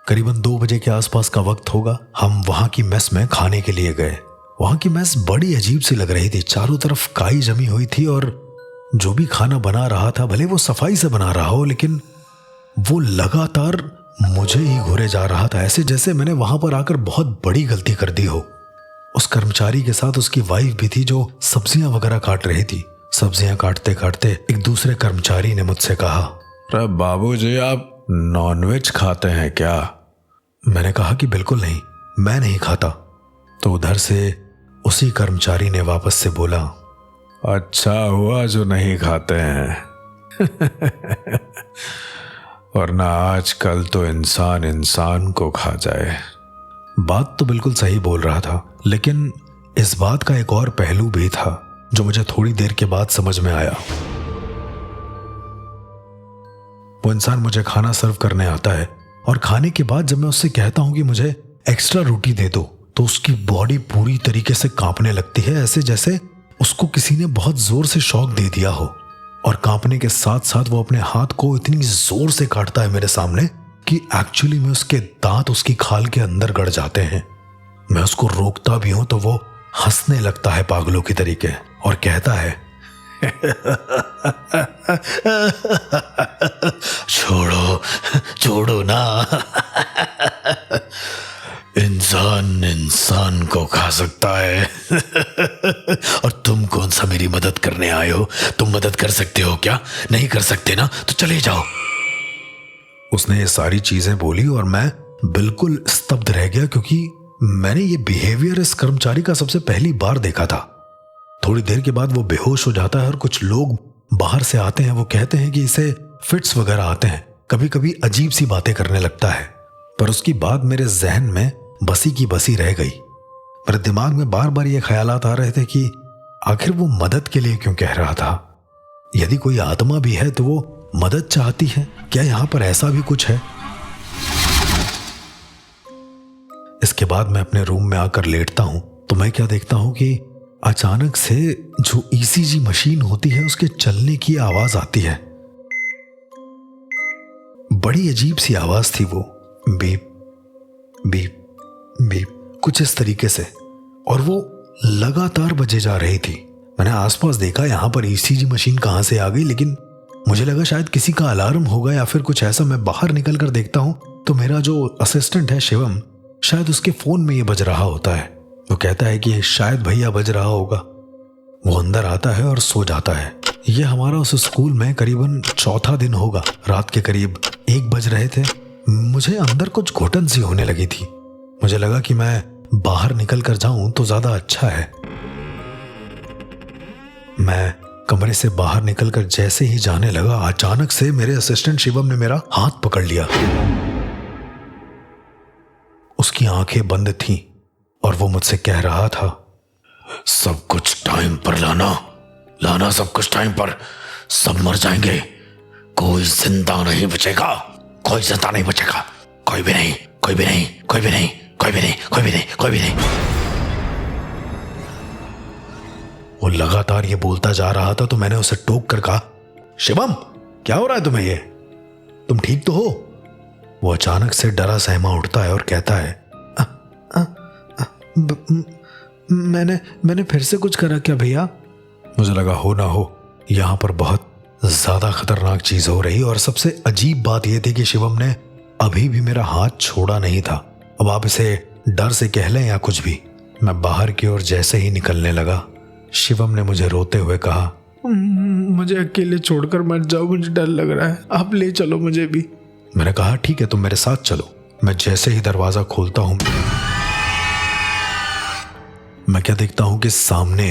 करीबन 2 बजे के आसपास का वक्त होगा। हम वहां की मेस में खाने के लिए गए। वहां की मेस बड़ी अजीब सी लग रही थी। चारों तरफ काई जमी हुई थी और जो भी खाना बना रहा था, भले वो सफाई से बना रहा हो, लेकिन वो लगातार मुझे ही घूरे जा रहा था, ऐसे जैसे मैंने वहां पर आकर बहुत बड़ी गलती कर दी हो। उस कर्मचारी के साथ उसकी वाइफ भी थी जो सब्जियां वगैरह काट रही थी। सब्जियां काटते काटते एक दूसरे कर्मचारी ने मुझसे कहा, अरे बाबूजी, आप नॉनवेज खाते हैं क्या? मैंने कहा कि बिल्कुल नहीं, मैं नहीं खाता। तो उधर से उसी कर्मचारी ने वापस से बोला, अच्छा हुआ जो नहीं खाते हैं वरना आजकल तो इंसान इंसान को खा जाए। बात तो बिल्कुल सही बोल रहा था, लेकिन इस बात का एक और पहलू भी था जो मुझे थोड़ी देर के बाद समझ में आया। वो इंसान मुझे खाना सर्व करने आता है और खाने के बाद जब मैं उससे कहता हूं कि मुझे एक्स्ट्रा रोटी दे दो, तो उसकी बॉडी पूरी तरीके से कांपने लगती है, ऐसे जैसे उसको किसी ने बहुत जोर से शॉक दे दिया हो। और कांपने के साथ साथ वो अपने हाथ को इतनी जोर से काटता है मेरे सामने कि एक्चुअली में उसके दांत उसकी खाल के अंदर गड़ जाते हैं। मैं उसको रोकता भी हूं तो वो हंसने लगता है पागलों की तरीके और कहता है, छोड़ो छोड़ो ना इंसान इंसान को खा सकता है और तुम कौन सा मेरी मदद करने आए हो? तुम मदद कर सकते हो क्या? नहीं कर सकते ना, तो चले जाओ। उसने ये सारी चीजें बोली और मैं बिल्कुल स्तब्ध रह गया, क्योंकि मैंने ये बिहेवियर इस कर्मचारी का सबसे पहली बार देखा था। थोड़ी देर के बाद वो बेहोश हो जाता है और कुछ लोग बाहर से आते हैं। वो कहते हैं कि इसे फिट्स वगैरह आते हैं, कभी कभी अजीब सी बातें करने लगता है। पर उसकी बात मेरे जहन में बसी की बसी रह गई। मेरे दिमाग में बार बार ये ख्यालात आ रहे थे कि आखिर वो मदद के लिए क्यों कह रहा था? यदि कोई आत्मा भी है तो वो मदद चाहती है क्या? यहां पर ऐसा भी कुछ है? इसके बाद मैं अपने रूम में आकर लेटता हूं तो मैं क्या देखता हूं कि अचानक से जो ईसीजी मशीन होती है उसके चलने की आवाज आती है। बड़ी अजीब सी आवाज थी वो, बीप बीप बीप, कुछ इस तरीके से, और वो लगातार बजे जा रही थी। मैंने आसपास देखा यहां पर ईसीजी मशीन कहां से आ गई, लेकिन मुझे लगा शायद किसी का अलार्म होगा या फिर कुछ ऐसा। मैं बाहर निकल कर देखता हूं तो मेरा जो असिस्टेंट है शिवम, शायद उसके फोन में ये बज रहा होता है। वो कहता है कि शायद भैया बज रहा होगा। वो अंदर आता है और सो जाता है। ये हमारा उस स्कूल में करीबन चौथा दिन होगा। रात के करीब 1 बज रहे थे। मुझे अंदर कुछ घुटन सी होने लगी थी। मुझे लगा कि मैं बाहर निकल कर जाऊं तो ज्यादा अच्छा है। मैं कमरे से बाहर निकलकर जैसे ही जाने लगा, अचानक से मेरे असिस्टेंट शिवम ने मेरा हाथ पकड़ लिया। उसकी आंखें बंद थीं और वो मुझसे कह रहा था, सब कुछ टाइम पर लाना सब कुछ टाइम पर। सब मर जाएंगे, कोई जिंदा नहीं बचेगा, कोई जिंदा नहीं बचेगा, कोई भी नहीं, कोई भी नहीं, कोई भी नहीं, कोई भी नहीं, कोई भी नहीं, कोई भी नहीं। वो लगातार ये बोलता जा रहा था तो मैंने उसे टोक कर कहा, शिवम क्या हो रहा है तुम्हें? ये तुम ठीक तो हो? वो अचानक से डरा सहमा उठता है और कहता है, मैंने फिर से कुछ करा क्या भैया? मुझे लगा हो ना हो यहां पर बहुत ज्यादा खतरनाक चीज हो रही। और सबसे अजीब बात यह थी कि शिवम ने अभी भी मेरा हाथ छोड़ा नहीं था। अब आप इसे डर से कह लें या कुछ भी। मैं बाहर की ओर जैसे ही निकलने लगा, शिवम ने मुझे रोते हुए कहा, मुझे अकेले छोड़कर मत जाओ, मुझे डर लग रहा है, आप ले चलो मुझे भी। मैंने कहा ठीक है, तुम मेरे साथ चलो। मैं जैसे ही दरवाजा खोलता हूं, मैं क्या देखता हूं कि सामने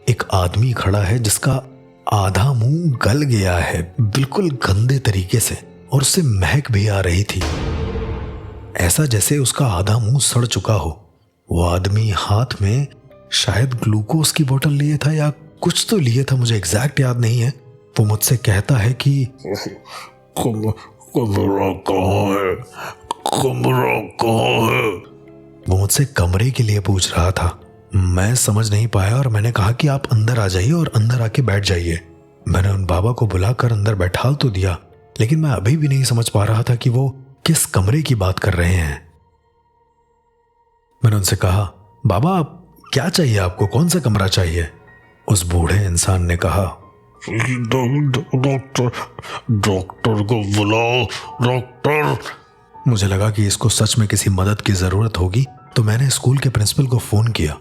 एक आदमी खड़ा है जिसका आधा मुंह गल गया है बिल्कुल गंदे तरीके से, और उससे महक भी आ रही थी, ऐसा जैसे उसका आधा मुंह सड़ चुका हो। वो आदमी हाथ में शायद ग्लूकोज की बोतल लिए था या कुछ तो लिए था, मुझे एग्जैक्ट याद नहीं है। वो मुझसे कहता है कि कमरा कहाँ है? कमरा कहाँ है? वो मुझसे कमरे के लिए पूछ रहा था। मैं समझ नहीं पाया और मैंने कहा कि आप अंदर आ जाइए और अंदर आके बैठ जाइए। मैंने उन बाबा को बुलाकर अंदर बैठा तो दिया, लेकिन मैं अभी भी नहीं समझ पा रहा था कि वो किस कमरे की बात कर रहे हैं? मैंने उनसे कहा, बाबा क्या चाहिए आपको, कौन सा कमरा चाहिए? उस बूढ़े इंसान ने कहा, डॉक्टर को बुलाओ, डॉक्टर। मुझे लगा कि इसको सच में किसी मदद की जरूरत होगी, तो मैंने स्कूल के प्रिंसिपल को फोन किया।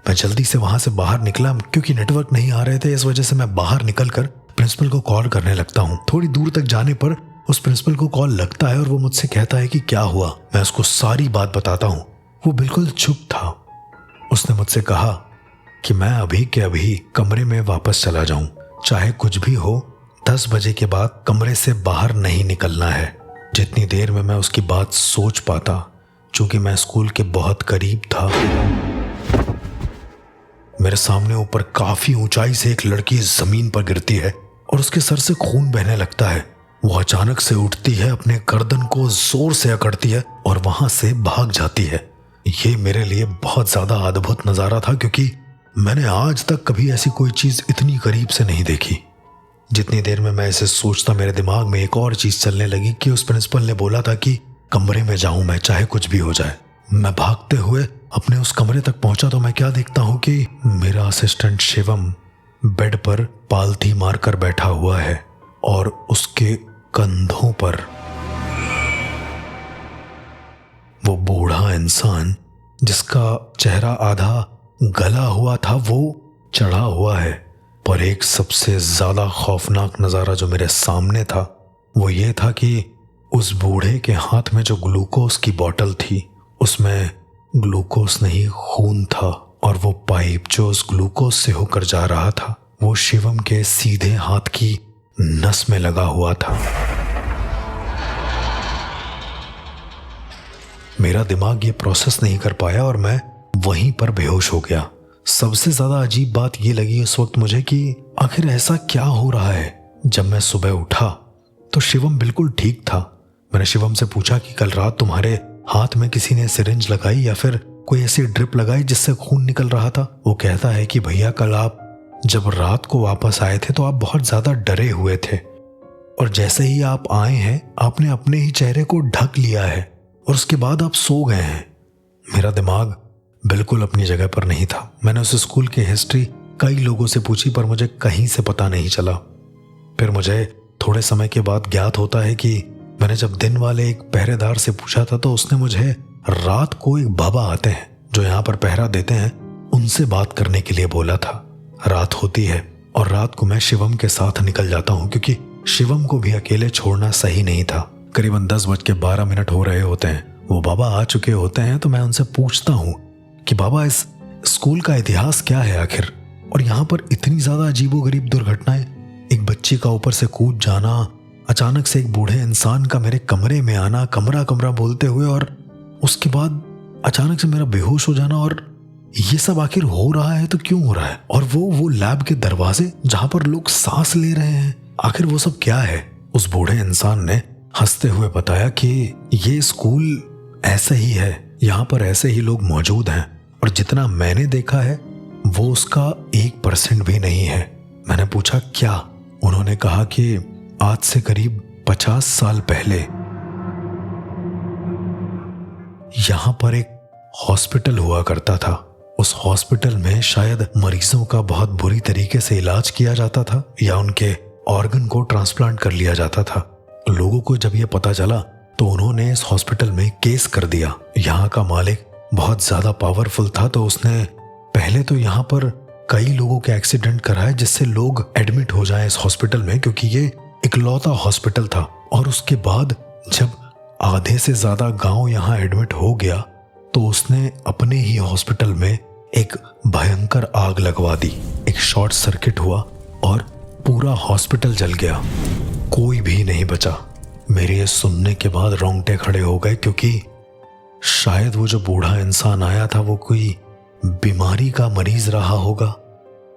मैं जल्दी से वहां से बाहर निकला, क्योंकि नेटवर्क नहीं आ रहे थे। इस वजह से मैं बाहर निकलकर प्रिंसिपल को कॉल करने लगता हूँ। थोड़ी दूर तक जाने पर उस प्रिंसिपल को कॉल लगता है और वो मुझसे कहता है कि क्या हुआ। मैं उसको सारी बात बताता हूँ। वो बिल्कुल चुप था। उसने मुझसे कहा कि मैं अभी के अभी कमरे में वापस चला जाऊं, चाहे कुछ भी हो, 10 बजे के बाद कमरे से बाहर नहीं निकलना है। जितनी देर में मैं उसकी बात सोच पाता, चूंकि मैं स्कूल के बहुत करीब था, मेरे सामने ऊपर काफी ऊंचाई से एक लड़की जमीन पर गिरती है और उसके सर से खून बहने लगता है। वो अचानक से उठती है, अपने गर्दन को जोर से अकड़ती है और वहां से भाग जाती है। ये मेरे लिए बहुत ज्यादा अद्भुत नजारा था, क्योंकि मैंने आज तक कभी ऐसी कोई चीज इतनी करीब से नहीं देखी। जितनी देर में मैं इसे सोचता, मेरे दिमाग में एक और चीज चलने लगी कि उस प्रिंसिपल ने बोला था कि कमरे में जाऊं मैं, चाहे कुछ भी हो जाए। मैं भागते हुए अपने उस कमरे तक पहुंचा तो मैं क्या देखता हूं कि मेरा असिस्टेंट शिवम बेड पर पालथी मारकर बैठा हुआ है और उसके कंधों पर वो बूढ़ा इंसान, जिसका चेहरा आधा गला हुआ था, वो चढ़ा हुआ है। पर एक सबसे ज्यादा खौफनाक नजारा जो मेरे सामने था वो ये था कि उस बूढ़े के हाथ में जो ग्लूकोज की बोतल थी, उसमें ग्लूकोज नहीं खून था, और वो पाइप जो उस ग्लूकोज से होकर जा रहा था वो शिवम के सीधे हाथ की नस में लगा हुआ था। मेरा दिमाग ये प्रोसेस नहीं कर पाया और मैं वहीं पर बेहोश हो गया। सबसे ज्यादा अजीब बात ये लगी उस वक्त मुझे कि आखिर ऐसा क्या हो रहा है। जब मैं सुबह उठा तो शिवम बिल्कुल ठीक था। मैंने शिवम से पूछा कि कल रात तुम्हारे हाथ में किसी ने सिरिंज लगाई या फिर कोई ऐसी ड्रिप लगाई जिससे खून निकल रहा था? वो कहता है कि भैया कल आप जब रात को वापस आए थे तो आप बहुत ज्यादा डरे हुए थे, और जैसे ही आप आए हैं आपने अपने ही चेहरे को ढक लिया है और उसके बाद आप सो गए हैं। मेरा दिमाग बिल्कुल अपनी जगह पर नहीं था। मैंने उस स्कूल की हिस्ट्री कई लोगों से पूछी पर मुझे कहीं से पता नहीं चला। फिर मुझे थोड़े समय के बाद ज्ञात होता है कि मैंने जब दिन वाले एक पहरेदार से पूछा था तो उसने मुझे रात को एक बाबा आते हैं जो यहाँ पर पहरा देते हैं, उनसे बात करने के लिए बोला था। रात होती है और रात को मैं शिवम के साथ निकल जाता हूँ, क्योंकि शिवम को भी अकेले छोड़ना सही नहीं था। करीबन 10:12 हो रहे होते हैं। वो बाबा आ चुके होते हैं तो मैं उनसे पूछता हूँ कि बाबा इस स्कूल का इतिहास क्या है आखिर, और यहाँ पर इतनी ज्यादा अजीबोगरीब दुर्घटनाएं, एक बच्ची का ऊपर से कूद जाना, अचानक से एक बूढ़े इंसान का मेरे कमरे में आना, कमरा कमरा बोलते हुए, और उसके बाद अचानक से मेरा बेहोश हो जाना, और ये सब आखिर हो रहा है तो क्यों हो रहा है? और वो लैब के दरवाजे जहां पर लोग सांस ले रहे हैं, आखिर वो सब क्या है? उस बूढ़े इंसान ने हंसते हुए बताया कि ये स्कूल ऐसे ही है, यहाँ पर ऐसे ही लोग मौजूद हैं, और जितना मैंने देखा है वो उसका 1% भी नहीं है। मैंने पूछा क्या? उन्होंने कहा कि आज से करीब 50 साल पहले यहां पर एक हॉस्पिटल हुआ करता था। उस हॉस्पिटल में शायद मरीजों का बहुत बुरी तरीके से इलाज किया जाता था या उनके ऑर्गन को ट्रांसप्लांट कर लिया जाता था। लोगों को जब यह पता चला तो उन्होंने इस हॉस्पिटल में केस कर दिया। यहाँ का मालिक बहुत ज्यादा पावरफुल था, तो उसने पहले तो यहाँ पर कई लोगों के एक्सीडेंट कराए जिससे लोग एडमिट हो जाएं इस हॉस्पिटल में, क्योंकि ये इकलौता हॉस्पिटल था। और उसके बाद जब आधे से ज्यादा गांव यहाँ एडमिट हो गया तो उसने अपने ही हॉस्पिटल में एक भयंकर आग लगवा दी। एक शॉर्ट सर्किट हुआ और पूरा हॉस्पिटल जल गया, कोई भी नहीं बचा। मेरे ये सुनने के बाद रोंगटे खड़े हो गए, क्योंकि शायद वो जो बूढ़ा इंसान आया था वो कोई बीमारी का मरीज रहा होगा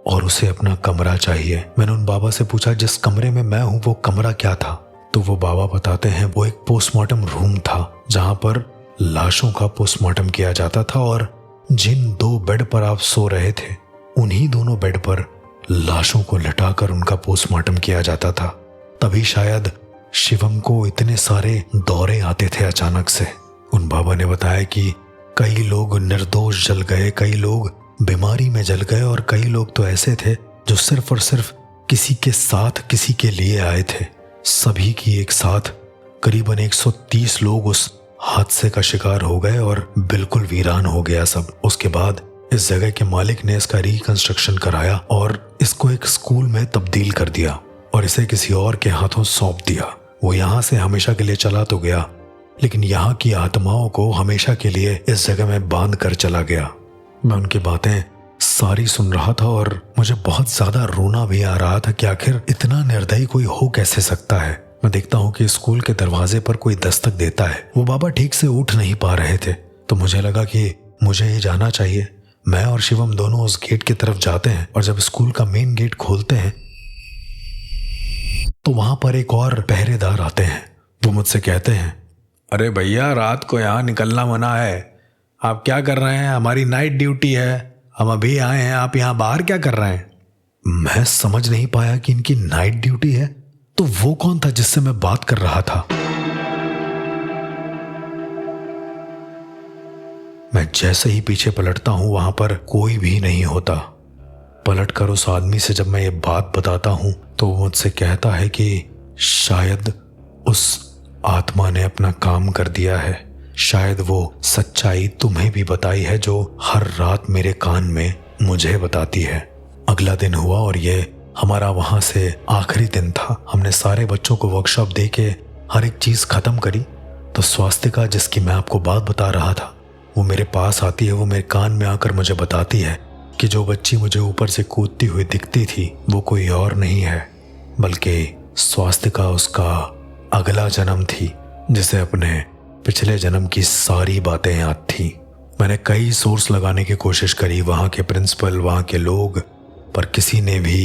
और उसे अपना कमरा चाहिए। मैंने उन बाबा से पूछा जिस कमरे में मैं हूं वो कमरा क्या था? तो वो बाबा बताते हैं वो एक पोस्टमार्टम रूम था जहां पर लाशों का पोस्टमार्टम किया जाता था, और जिन 2 बेड पर आप सो रहे थे उन्हीं दोनों बेड पर लाशों को लटाकर उनका पोस्टमार्टम किया जाता था। तभी शायद शिवम को इतने सारे दौरे आते थे अचानक से। उन बाबा ने बताया कि कई लोग निर्दोष जल गए, कई लोग बीमारी में जल गए और कई लोग तो ऐसे थे जो सिर्फ और सिर्फ किसी के साथ, किसी के लिए आए थे। सभी की एक साथ करीबन 130 लोग उस हादसे का शिकार हो गए और बिल्कुल वीरान हो गया सब। उसके बाद इस जगह के मालिक ने इसका रिकंस्ट्रक्शन कराया और इसको एक स्कूल में तब्दील कर दिया और इसे किसी और के हाथों सौंप दिया। वो यहाँ से हमेशा के लिए चला तो गया, लेकिन यहाँ की आत्माओं को हमेशा के लिए इस जगह में बांध कर चला गया। मैं उनकी बातें सारी सुन रहा था और मुझे बहुत ज्यादा रोना भी आ रहा था कि आखिर इतना निर्दयी कोई हो कैसे सकता है। मैं देखता हूँ कि स्कूल के दरवाजे पर कोई दस्तक देता है। वो बाबा ठीक से उठ नहीं पा रहे थे, तो मुझे लगा कि मुझे ही जाना चाहिए। मैं और शिवम दोनों उस गेट की तरफ जाते हैं और जब स्कूल का मेन गेट खोलते हैं तो वहां पर एक और पहरेदार आते हैं। वो मुझसे कहते हैं, अरे भैया, रात को यहाँ निकलना मना है। आप क्या कर रहे हैं? हमारी नाइट ड्यूटी है, हम अभी आए हैं, आप यहाँ बाहर क्या कर रहे हैं? मैं समझ नहीं पाया कि इनकी नाइट ड्यूटी है, तो वो कौन था जिससे मैं बात कर रहा था? मैं जैसे ही पीछे पलटता हूं वहां पर कोई भी नहीं होता। पलटकर उस आदमी से जब मैं ये बात बताता हूं तो वो मुझसे कहता है कि शायद उस आत्मा ने अपना काम कर दिया है, शायद वो सच्चाई तुम्हें भी बताई है जो हर रात मेरे कान में मुझे बताती है। अगला दिन हुआ और ये हमारा वहां से आखिरी दिन था। हमने सारे बच्चों को वर्कशॉप दे के हर एक चीज खत्म करी। तो स्वास्तिका, जिसकी मैं आपको बात बता रहा था, वो मेरे पास आती है। वो मेरे कान में आकर मुझे बताती है कि जो बच्ची मुझे ऊपर से कूदती हुई दिखती थी वो कोई और नहीं है बल्कि स्वास्तिका उसका अगला जन्म थी, जिसे अपने पिछले जन्म की सारी बातें याद थी। मैंने कई सोर्स लगाने की कोशिश करी, वहाँ के प्रिंसिपल, वहाँ के लोग, पर किसी ने भी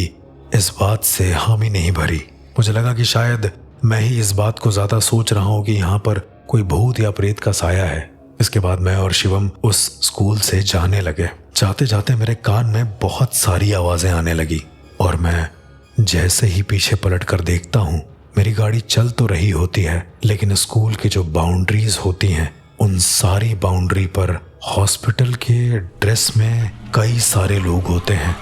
इस बात से हामी नहीं भरी। मुझे लगा कि शायद मैं ही इस बात को ज्यादा सोच रहा हूँ कि यहाँ पर कोई भूत या प्रेत का साया है। इसके बाद मैं और शिवम उस स्कूल से जाने लगे। जाते जाते मेरे कान में बहुत सारी आवाजें आने लगी और मैं जैसे ही पीछे पलट कर देखता हूँ, मेरी गाड़ी चल तो रही होती है, लेकिन स्कूल की जो बाउंड्रीज होती हैं उन सारी बाउंड्री पर हॉस्पिटल के ड्रेस में कई सारे लोग होते हैं।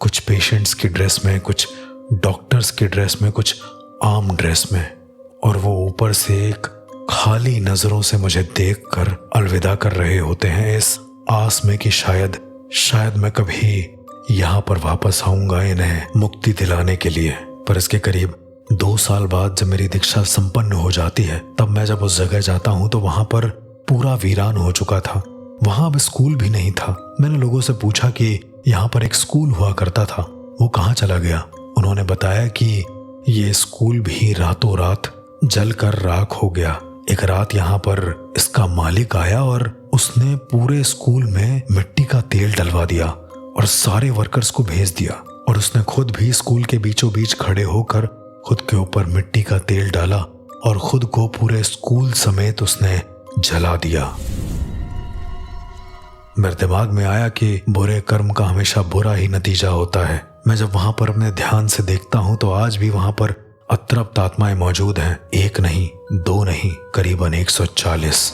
कुछ पेशेंट्स की ड्रेस में, कुछ डॉक्टर्स की ड्रेस में, कुछ आम ड्रेस में, और वो ऊपर से एक खाली नजरों से मुझे देखकर अलविदा कर रहे होते हैं, इस आस में कि शायद मैं कभी यहाँ पर वापस आऊंगा इन्हें मुक्ति दिलाने के लिए। पर इसके करीब 2 साल बाद जब मेरी दीक्षा संपन्न हो जाती है, तब मैं जब उस जगह जाता हूँ तो वहां पर पूरा वीरान हो चुका था। वहां अब स्कूल भी नहीं था। मैंने लोगों से पूछा कि यहाँ पर एक स्कूल हुआ करता था, वो कहाँ चला गया। उन्होंने बताया कि ये स्कूल भी रातों रात जलकर राख हो गया। एक रात यहाँ पर इसका मालिक आया और उसने पूरे स्कूल में मिट्टी का तेल डलवा दिया और सारे वर्कर्स को भेज दिया, और उसने खुद भी स्कूल के बीचों बीच खड़े होकर खुद के ऊपर मिट्टी का तेल डाला और खुद को पूरे स्कूल समेत उसने जला दिया। मेरे दिमाग में आया कि बुरे कर्म का हमेशा बुरा ही नतीजा होता है। मैं जब वहां पर अपने ध्यान से देखता हूं तो आज भी वहां पर अतृप्त आत्माएं मौजूद हैं। 1 नहीं, 2 नहीं, करीबन 140,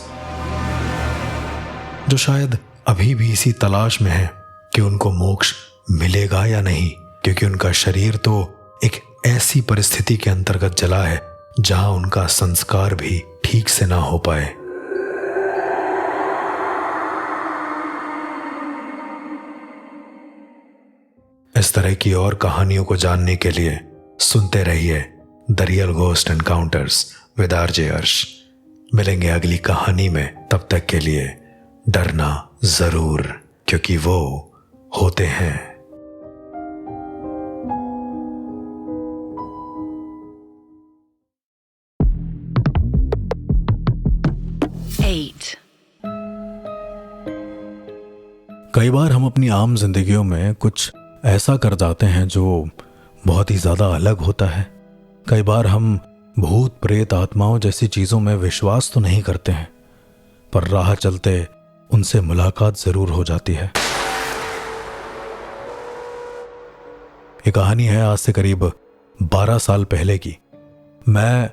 जो शायद अभी भी इसी तलाश में है कि उनको मोक्ष मिलेगा या नहीं, क्योंकि उनका शरीर तो एक ऐसी परिस्थिति के अंतर्गत जला है जहां उनका संस्कार भी ठीक से ना हो पाए। इस तरह की और कहानियों को जानने के लिए सुनते रहिए the real ghost encounters with RJ अर्श। मिलेंगे अगली कहानी में, तब तक के लिए डरना जरूर, क्योंकि वो होते हैं। कई बार हम अपनी आम जिंदगियों में कुछ ऐसा कर जाते हैं जो बहुत ही ज्यादा अलग होता है। कई बार हम भूत प्रेत आत्माओं जैसी चीजों में विश्वास तो नहीं करते हैं, पर राह चलते उनसे मुलाकात जरूर हो जाती है। ये कहानी है आज से करीब 12 साल पहले की। मैं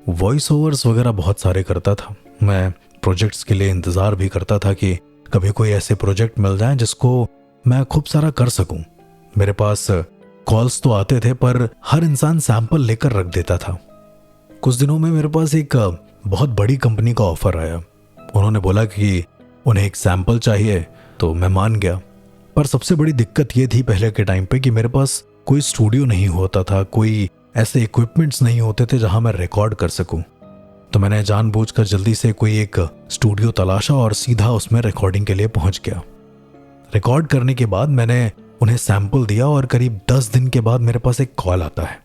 वॉइस ओवर्स वगैरह बहुत सारे करता था। मैं प्रोजेक्ट्स के लिए इंतज़ार भी करता था कि कभी कोई ऐसे प्रोजेक्ट मिल जाए जिसको मैं खूब सारा कर सकूं। मेरे पास कॉल्स तो आते थे पर हर इंसान सैंपल लेकर रख देता था। कुछ दिनों में मेरे पास एक बहुत बड़ी कंपनी का ऑफर आया। उन्होंने बोला कि उन्हें एक सैंपल चाहिए, तो मैं मान गया। पर सबसे बड़ी दिक्कत ये थी पहले के टाइम पे कि मेरे पास कोई स्टूडियो नहीं होता था, कोई ऐसे इक्विपमेंट्स नहीं होते थे जहां मैं रिकॉर्ड कर सकूं। तो मैंने जानबूझकर जल्दी से कोई एक स्टूडियो तलाशा और सीधा उसमें रिकॉर्डिंग के लिए पहुंच गया। रिकॉर्ड करने के बाद मैंने उन्हें सैंपल दिया और करीब 10 दिन के बाद मेरे पास एक कॉल आता है।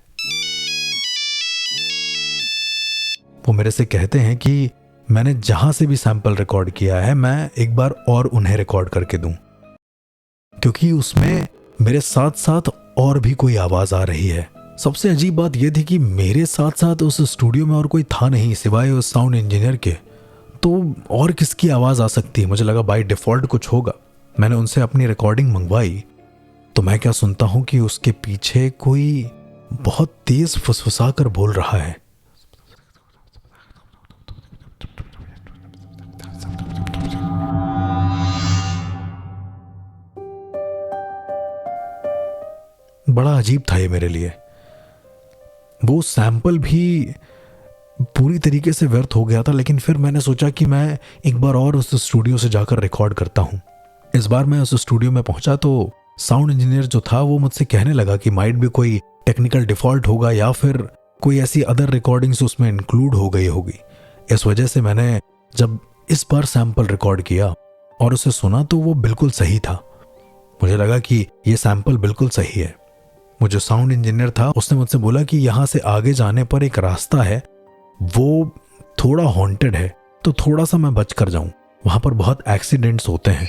वो मेरे से कहते हैं कि मैंने जहां से भी सैंपल रिकॉर्ड किया है मैं एक बार और उन्हें रिकॉर्ड करके दूं, क्योंकि उसमें मेरे साथ साथ और भी कोई आवाज आ रही है। सबसे अजीब बात यह थी कि मेरे साथ साथ उस स्टूडियो में और कोई था नहीं सिवाय उस साउंड इंजीनियर के। तो और किसकी आवाज आ सकती है? मुझे लगा बाय डिफॉल्ट कुछ होगा। मैंने उनसे अपनी रिकॉर्डिंग मंगवाई तो मैं क्या सुनता हूं कि उसके पीछे कोई बहुत तेज फुसफुसा कर बोल रहा है। बड़ा अजीब था ये मेरे लिए। वो सैंपल भी पूरी तरीके से व्यर्थ हो गया था, लेकिन फिर मैंने सोचा कि मैं एक बार और उस स्टूडियो से जाकर रिकॉर्ड करता हूं। इस बार मैं उस स्टूडियो में पहुंचा तो साउंड इंजीनियर जो था वो मुझसे कहने लगा कि माइट भी कोई टेक्निकल डिफॉल्ट होगा या फिर कोई ऐसी अदर रिकॉर्डिंग्स उसमें इंक्लूड हो गई होगी। इस वजह से मैंने जब इस बार सैंपल रिकॉर्ड किया और उसे सुना तो वो बिल्कुल सही था। मुझे लगा कि ये सैंपल बिल्कुल सही है। वो जो साउंड इंजीनियर था उसने मुझसे बोला कि यहाँ से आगे जाने पर एक रास्ता है, वो थोड़ा हॉन्टेड है, तो थोड़ा सा मैं बच कर जाऊं, वहां पर बहुत एक्सीडेंट्स होते हैं।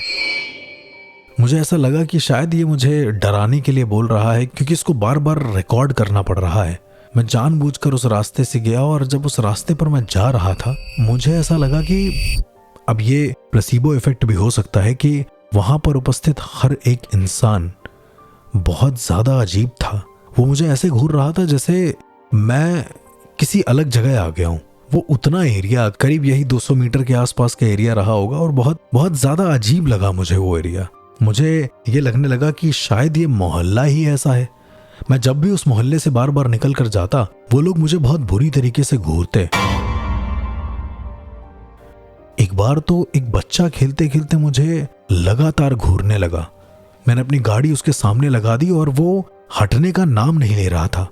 मुझे ऐसा लगा कि शायद ये मुझे डराने के लिए बोल रहा है, क्योंकि इसको बार बार रिकॉर्ड करना पड़ रहा है। मैं जानबूझकर उस रास्ते से गया और जब उस रास्ते पर मैं जा रहा था मुझे ऐसा लगा कि अब ये प्लेसिबो इफेक्ट भी हो सकता है कि वहां पर उपस्थित हर एक इंसान बहुत ज्यादा अजीब था। वो मुझे ऐसे घूर रहा था जैसे मैं किसी अलग जगह आ गया हूं। वो उतना एरिया करीब यही 200 मीटर के आसपास का एरिया रहा होगा और बहुत बहुत ज्यादा अजीब लगा मुझे वो एरिया। मुझे ये लगने लगा कि शायद ये मोहल्ला ही ऐसा है। मैं जब भी उस मोहल्ले से बार बार निकल कर जाता वो लोग मुझे बहुत बुरी तरीके से घूरते। एक बार तो एक बच्चा खेलते खेलते मुझे लगातार घूरने लगा। मैंने अपनी गाड़ी उसके सामने लगा दी और वो हटने का नाम नहीं ले रहा था।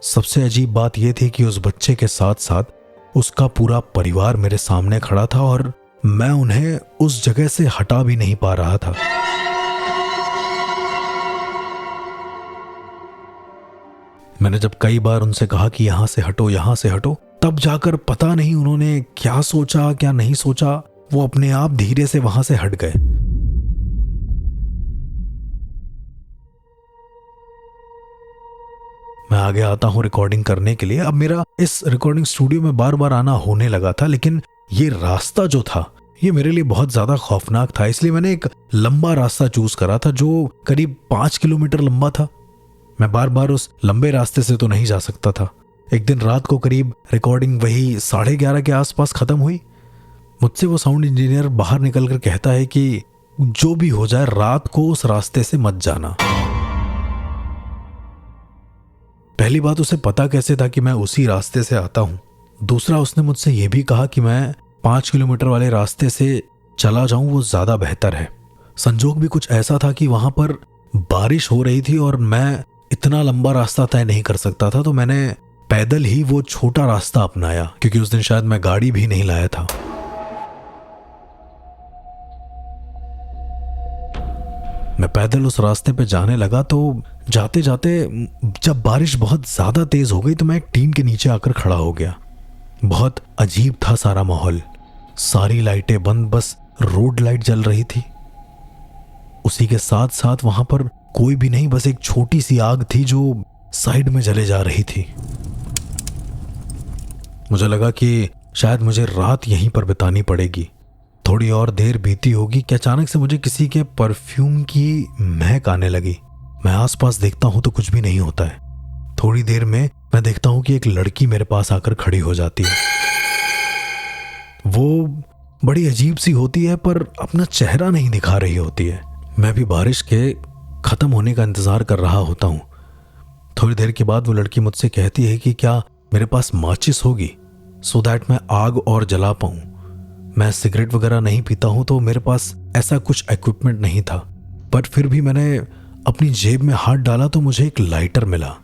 सबसे अजीब बात यह थी कि उस बच्चे के साथ साथ उसका पूरा परिवार मेरे सामने खड़ा था और मैं उन्हें उस जगह से हटा भी नहीं पा रहा था। मैंने जब कई बार उनसे कहा कि यहां से हटो, तब जाकर पता नहीं उन्होंने क्या सोचा क्या नहीं सोचा, वो अपने आप धीरे से वहां से हट गए। मैं आगे आता हूं रिकॉर्डिंग करने के लिए। अब मेरा इस रिकॉर्डिंग स्टूडियो में बार बार आना होने लगा था, लेकिन ये रास्ता जो था ये मेरे लिए बहुत ज्यादा खौफनाक था। इसलिए मैंने एक लंबा रास्ता चूज करा था जो करीब 5 किलोमीटर लंबा था। मैं बार बार उस लंबे रास्ते से तो नहीं जा सकता था। एक दिन रात को करीब रिकॉर्डिंग वही 11:30 के आसपास खत्म हुई। मुझसे वो साउंड इंजीनियर बाहर निकलकर कहता है कि जो भी हो जाए रात को उस रास्ते से मत जाना। पहली बात, उसे पता कैसे था कि मैं उसी रास्ते से आता हूं? दूसरा, उसने मुझसे यह भी कहा कि मैं 5 किलोमीटर वाले रास्ते से चला जाऊं, वो ज्यादा बेहतर है। संजोग भी कुछ ऐसा था कि वहां पर बारिश हो रही थी और मैं इतना लंबा रास्ता तय नहीं कर सकता था, तो मैंने पैदल ही वो छोटा रास्ता अपनाया, क्योंकि उस दिन शायद मैं गाड़ी भी नहीं लाया था। मैं पैदल उस रास्ते पे जाने लगा तो जाते जाते जब बारिश बहुत ज्यादा तेज हो गई तो मैं एक टीन के नीचे आकर खड़ा हो गया। बहुत अजीब था सारा माहौल। सारी लाइटें बंद, बस रोड लाइट जल रही थी। उसी के साथ साथ वहां पर कोई भी नहीं, बस एक छोटी सी आग थी जो साइड में जले जा रही थी। मुझे लगा कि शायद मुझे रात यहीं पर बितानी पड़ेगी। थोड़ी और देर बीती होगी कि अचानक से मुझे किसी के परफ्यूम की महक आने लगी। मैं आसपास देखता हूं तो कुछ भी नहीं होता है। थोड़ी देर में मैं देखता हूं कि एक लड़की मेरे पास आकर खड़ी हो जाती है। वो बड़ी अजीब सी होती है पर अपना चेहरा नहीं दिखा रही होती है। मैं भी बारिश के खत्म होने का इंतजार कर रहा होता हूं। थोड़ी देर के बाद वो लड़की मुझसे कहती है कि क्या मेरे पास माचिस होगी, सो दैट मैं आग और जला पाऊं। मैं सिगरेट वगैरह नहीं पीता हूं तो मेरे पास ऐसा कुछ इक्विपमेंट नहीं था, पर फिर भी मैंने अपनी जेब में हाथ डाला तो मुझे एक लाइटर मिला।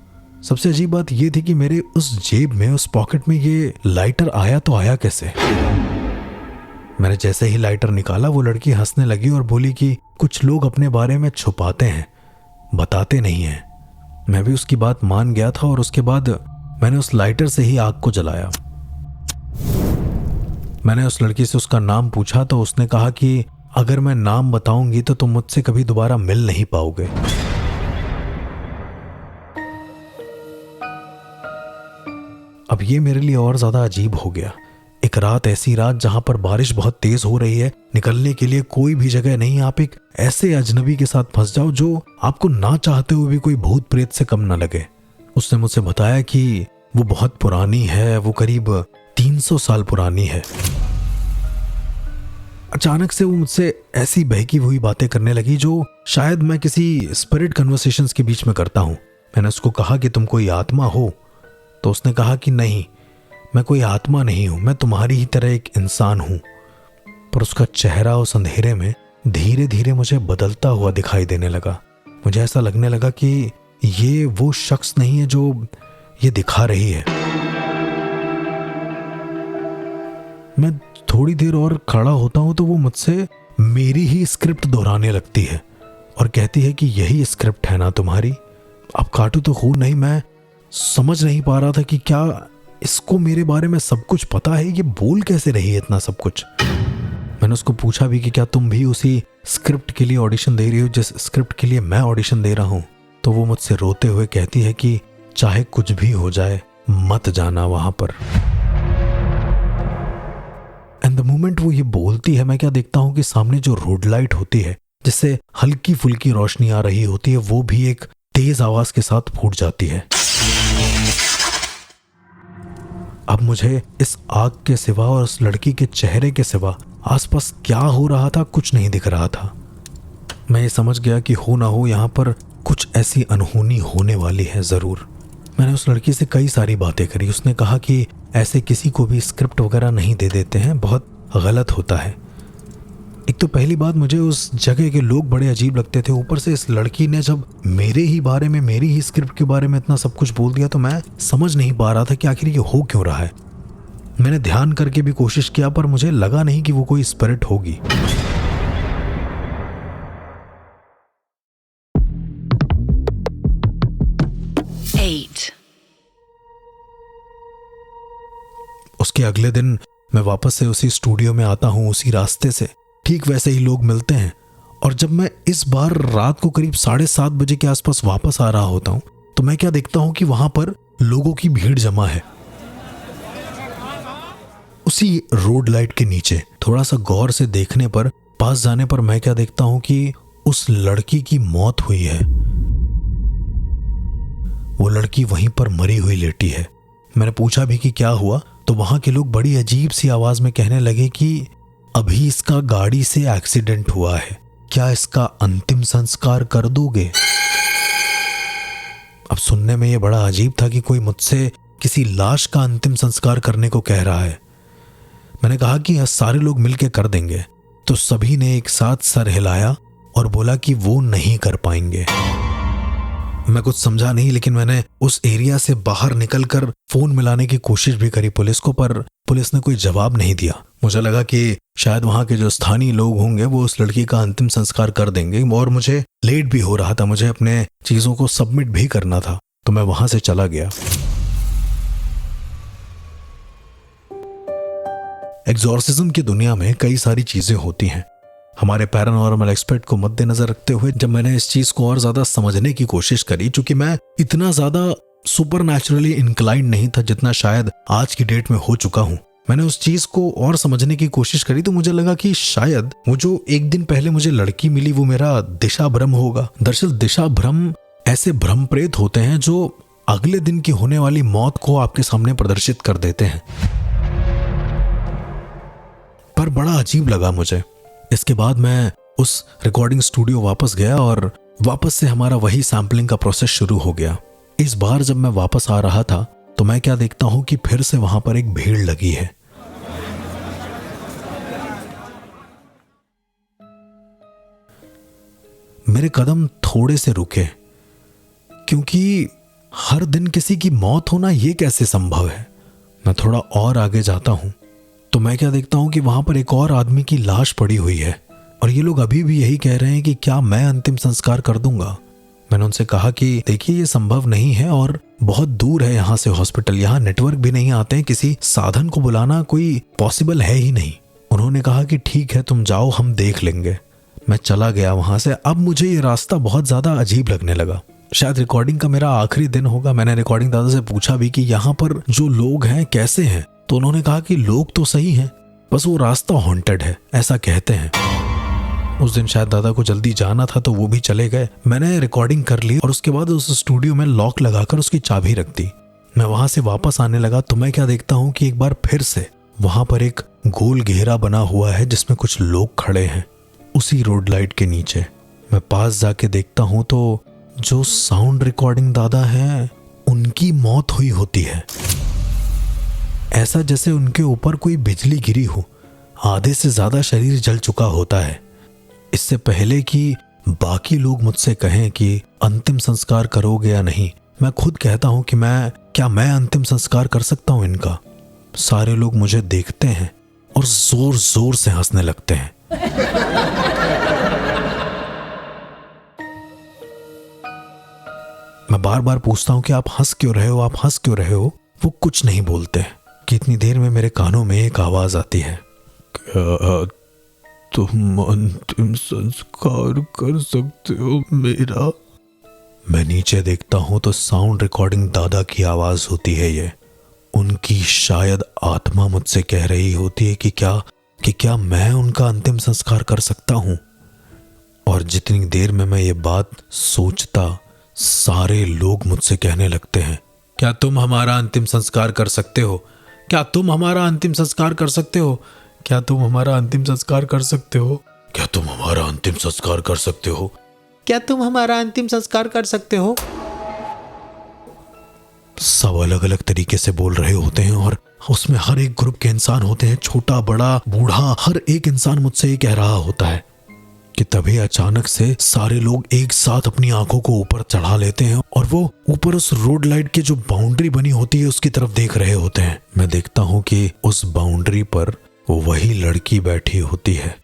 सबसे अजीब बात यह थी कि मेरे उस जेब में, उस पॉकेट में ये लाइटर आया तो आया कैसे। मैंने जैसे ही लाइटर निकाला वो लड़की हंसने लगी और बोली कि कुछ लोग अपने बारे में छुपाते हैं, बताते नहीं हैं। मैं भी उसकी बात मान गया था और उसके बाद मैंने उस लाइटर से ही आग को जलाया। मैंने उस लड़की से उसका नाम पूछा तो उसने कहा कि अगर मैं नाम बताऊंगी तो तुम मुझसे कभी दोबारा मिल नहीं पाओगे। अब ये मेरे लिए और ज्यादा अजीब हो गया। एक रात, ऐसी रात जहां पर बारिश बहुत तेज हो रही है, निकलने के लिए कोई भी जगह नहीं, आप एक ऐसे अजनबी के साथ फंस जाओ जो आपको ना चाहते हुए भी कोई भूत प्रेत से कम ना लगे। उसने मुझसे बताया कि वो बहुत पुरानी है, वो करीब 300 साल पुरानी है। अचानक से वो मुझसे ऐसी बहकी हुई बातें करने लगी जो शायद मैं किसी स्पिरिट कन्वर्सेशंस के बीच में करता हूं। मैंने उसको कहा कि तुम कोई आत्मा हो, तो उसने कहा कि नहीं, मैं कोई आत्मा नहीं हूं, मैं तुम्हारी ही तरह एक इंसान हूं। पर उसका चेहरा उस अंधेरे में धीरे धीरे मुझे बदलता हुआ दिखाई देने लगा। मुझे ऐसा लगने लगा कि ये वो शख्स नहीं है जो ये दिखा रही है। मैं थोड़ी देर और खड़ा होता हूं तो वो मुझसे मेरी ही स्क्रिप्ट दोहराने लगती है और कहती है कि यही स्क्रिप्ट है ना तुम्हारी, अब काटो तो खून नहीं। मैं समझ नहीं पा रहा था कि क्या इसको मेरे बारे में सब कुछ पता है, ये बोल कैसे रही है इतना सब कुछ। मैंने उसको पूछा भी कि क्या तुम भी उसी स्क्रिप्ट के लिए ऑडिशन दे रही हो जिस स्क्रिप्ट के लिए मैं ऑडिशन दे रहा हूं। तो वो मुझसे रोते हुए कहती है कि चाहे कुछ भी हो जाए मत जाना वहां पर। एंड द मोमेंट वो ये बोलती है, मैं क्या देखता हूं कि सामने जो रोड लाइट होती है जिससे हल्की फुल्की रोशनी आ रही होती है, वो भी एक तेज आवाज के साथ फूट जाती है। अब मुझे इस आग के सिवा और उस लड़की के चेहरे के सिवा आसपास क्या हो रहा था कुछ नहीं दिख रहा था। मैं ये समझ गया कि हो ना हो यहाँ पर कुछ ऐसी अनहोनी होने वाली है जरूर। मैंने उस लड़की से कई सारी बातें करी। उसने कहा कि ऐसे किसी को भी स्क्रिप्ट वगैरह नहीं दे देते हैं, बहुत गलत होता है। एक तो पहली बात, मुझे उस जगह के लोग बड़े अजीब लगते थे, ऊपर से इस लड़की ने जब मेरे ही बारे में, मेरी ही स्क्रिप्ट के बारे में इतना सब कुछ बोल दिया तो मैं समझ नहीं पा रहा था कि आखिर ये हो क्यों रहा है। मैंने ध्यान करके भी कोशिश किया पर मुझे लगा नहीं कि वो कोई स्पिरिट होगी। उसके अगले दिन मैं वापस से उसी स्टूडियो में आता हूं, उसी रास्ते से। ठीक वैसे ही लोग मिलते हैं और जब मैं इस बार रात को करीब 7:30 बजे के आसपास वापस आ रहा होता हूं तो मैं क्या देखता हूं कि वहां पर लोगों की भीड़ जमा है उसी रोड लाइट के नीचे। थोड़ा सा गौर से देखने पर, पास जाने पर मैं क्या देखता हूं कि उस लड़की की मौत हुई है। वो लड़की वहीं पर मरी हुई लेटी है। मैंने पूछा भी कि क्या हुआ, तो वहां के लोग बड़ी अजीब सी आवाज में कहने लगे कि अभी इसका गाड़ी से एक्सीडेंट हुआ है, क्या इसका अंतिम संस्कार कर दोगे। अब सुनने में यह बड़ा अजीब था कि कोई मुझसे किसी लाश का अंतिम संस्कार करने को कह रहा है। मैंने कहा कि सारे लोग मिलकर कर देंगे, तो सभी ने एक साथ सर हिलाया और बोला कि वो नहीं कर पाएंगे। मैं कुछ समझा नहीं, लेकिन मैंने उस एरिया से बाहर निकलकर फोन मिलाने की कोशिश भी करी पुलिस को, पर पुलिस ने कोई जवाब नहीं दिया। मुझे लगा कि शायद वहां के जो स्थानीय लोग होंगे वो उस लड़की का अंतिम संस्कार कर देंगे, और मुझे लेट भी हो रहा था, मुझे अपने चीजों को सबमिट भी करना था, तो मैं वहां से चला गया। एग्जॉर्सिज्म की दुनिया में कई सारी चीजें होती हैं। हमारे पैरानॉर्मल एक्सपर्ट को मद्देनजर रखते हुए जब मैंने इस चीज को और ज्यादा समझने की कोशिश करी, चूंकि मैं इतना ज्यादा सुपरनैचुरली इंक्लाइंड नहीं था जितना शायद आज की डेट में हो चुका हूं, मैंने उस चीज को और समझने की कोशिश करी तो मुझे लगा कि शायद वो जो एक दिन पहले मुझे लड़की मिली वो मेरा दिशा भ्रम होगा। दरअसल दिशा भ्रम ऐसे भ्रम प्रेत होते हैं जो अगले दिन की होने वाली मौत को आपके सामने प्रदर्शित कर देते हैं। पर बड़ा अजीब लगा मुझे। इसके बाद मैं उस रिकॉर्डिंग स्टूडियो वापस गया और वापस से हमारा वही सैम्पलिंग का प्रोसेस शुरू हो गया। इस बार जब मैं वापस आ रहा था तो मैं क्या देखता हूं कि फिर से वहां पर एक भीड़ लगी है। मेरे कदम थोड़े से रुके, क्योंकि हर दिन किसी की मौत होना ये कैसे संभव है। मैं थोड़ा और आगे जाता हूं तो मैं क्या देखता हूं कि वहां पर एक और आदमी की लाश पड़ी हुई है और ये लोग अभी भी यही कह रहे हैं कि क्या मैं अंतिम संस्कार कर दूंगा। मैंने उनसे कहा कि देखिए ये संभव नहीं है और बहुत दूर है यहाँ से हॉस्पिटल, यहाँ नेटवर्क भी नहीं आते हैं, किसी साधन को बुलाना कोई पॉसिबल है ही नहीं। उन्होंने कहा कि ठीक है तुम जाओ, हम देख लेंगे। मैं चला गया वहां से। अब मुझे ये रास्ता बहुत ज्यादा अजीब लगने लगा। शायद रिकॉर्डिंग का मेरा आखिरी दिन होगा। मैंने रिकॉर्डिंग दादा से पूछा भी कि यहाँ पर जो लोग हैं कैसे हैं, तो उन्होंने कहा कि लोग तो सही हैं, बस वो रास्ता हॉन्टेड है, ऐसा कहते हैं। उस दिन शायद दादा को जल्दी जाना था तो वो भी चले गए। मैंने रिकॉर्डिंग कर ली और उसके बाद उस स्टूडियो में लॉक लगाकर उसकी चाबी रख दी। मैं वहां से वापस आने लगा तो मैं क्या देखता हूँ कि एक बार फिर से वहां पर एक गोल घेरा बना हुआ है जिसमें कुछ लोग खड़े हैं उसी रोड लाइट के नीचे। मैं पास जाके देखता हूं तो जो साउंड रिकॉर्डिंग दादा हैं उनकी मौत हुई होती है। ऐसा जैसे उनके ऊपर कोई बिजली गिरी हो, आधे से ज्यादा शरीर जल चुका होता है। इससे पहले कि बाकी लोग मुझसे कहें कि अंतिम संस्कार करोगे या नहीं, मैं खुद कहता हूं कि क्या मैं अंतिम संस्कार कर सकता हूं इनका। सारे लोग मुझे देखते हैं और जोर जोर से हंसने लगते हैं। मैं बार बार पूछता हूं कि आप हंस क्यों रहे हो, आप हंस क्यों रहे हो। वो कुछ नहीं बोलते। कितनी देर में मेरे कानों में एक आवाज आती है, क्या तुम अंतिम संस्कार कर सकते हो मेरा। मैं नीचे देखता हूं तो साउंड रिकॉर्डिंग दादा की आवाज होती है ये। उनकी शायद आत्मा मुझसे कह रही होती है कि क्या मैं उनका अंतिम संस्कार कर सकता हूं। और जितनी देर में मैं ये बात सोचता, सारे लोग मुझसे कहने लगते हैं, क्या तुम हमारा अंतिम संस्कार कर सकते हो, क्या तुम हमारा अंतिम संस्कार कर सकते हो, क्या तुम हमारा अंतिम संस्कार कर सकते हो, क्या तुम हमारा अंतिम संस्कार कर सकते हो, क्या तुम हमारा अंतिम संस्कार कर सकते हो। सब अलग अलग तरीके से बोल रहे होते हैं और उसमें हर एक ग्रुप के इंसान होते हैं, छोटा बड़ा बूढ़ा, हर एक इंसान मुझसे ये कह रहा होता है कि तभी अचानक से सारे लोग एक साथ अपनी आंखों को ऊपर चढ़ा लेते हैं और वो ऊपर उस रोड लाइट की जो बाउंड्री बनी होती है उसकी तरफ देख रहे होते हैं। मैं देखता हूं कि उस बाउंड्री पर वही लड़की बैठी होती है।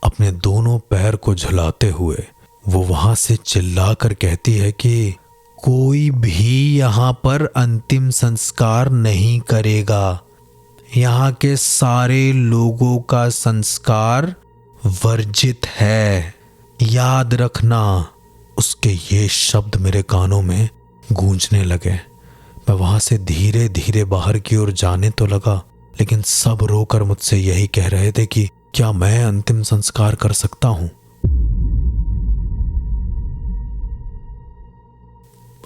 अपने दोनों पैर को झुलाते हुए वो वहां से चिल्लाकर कहती है कि कोई भी यहां पर अंतिम संस्कार नहीं करेगा, यहां के सारे लोगों का संस्कार वर्जित है, याद रखना। उसके ये शब्द मेरे कानों में गूंजने लगे। मैं वहां से धीरे धीरे बाहर की ओर जाने तो लगा, लेकिन सब रोकर मुझसे यही कह रहे थे कि क्या मैं अंतिम संस्कार कर सकता हूं।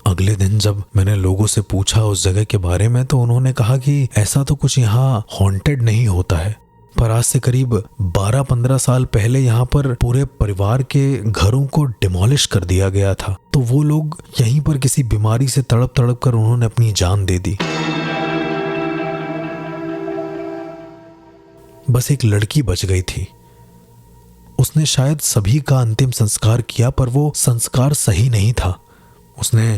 अगले दिन जब मैंने लोगों से पूछा उस जगह के बारे में तो उन्होंने कहा कि ऐसा तो कुछ यहाँ हॉन्टेड नहीं होता है, पर आज से करीब 12-15 साल पहले यहाँ पर पूरे परिवार के घरों को डिमोलिश कर दिया गया था, तो वो लोग यहीं पर किसी बीमारी से तड़प तड़प कर उन्होंने अपनी जान दे दी। बस एक लड़की बच गई थी। उसने शायद सभी का अंतिम संस्कार किया, पर वो संस्कार सही नहीं था।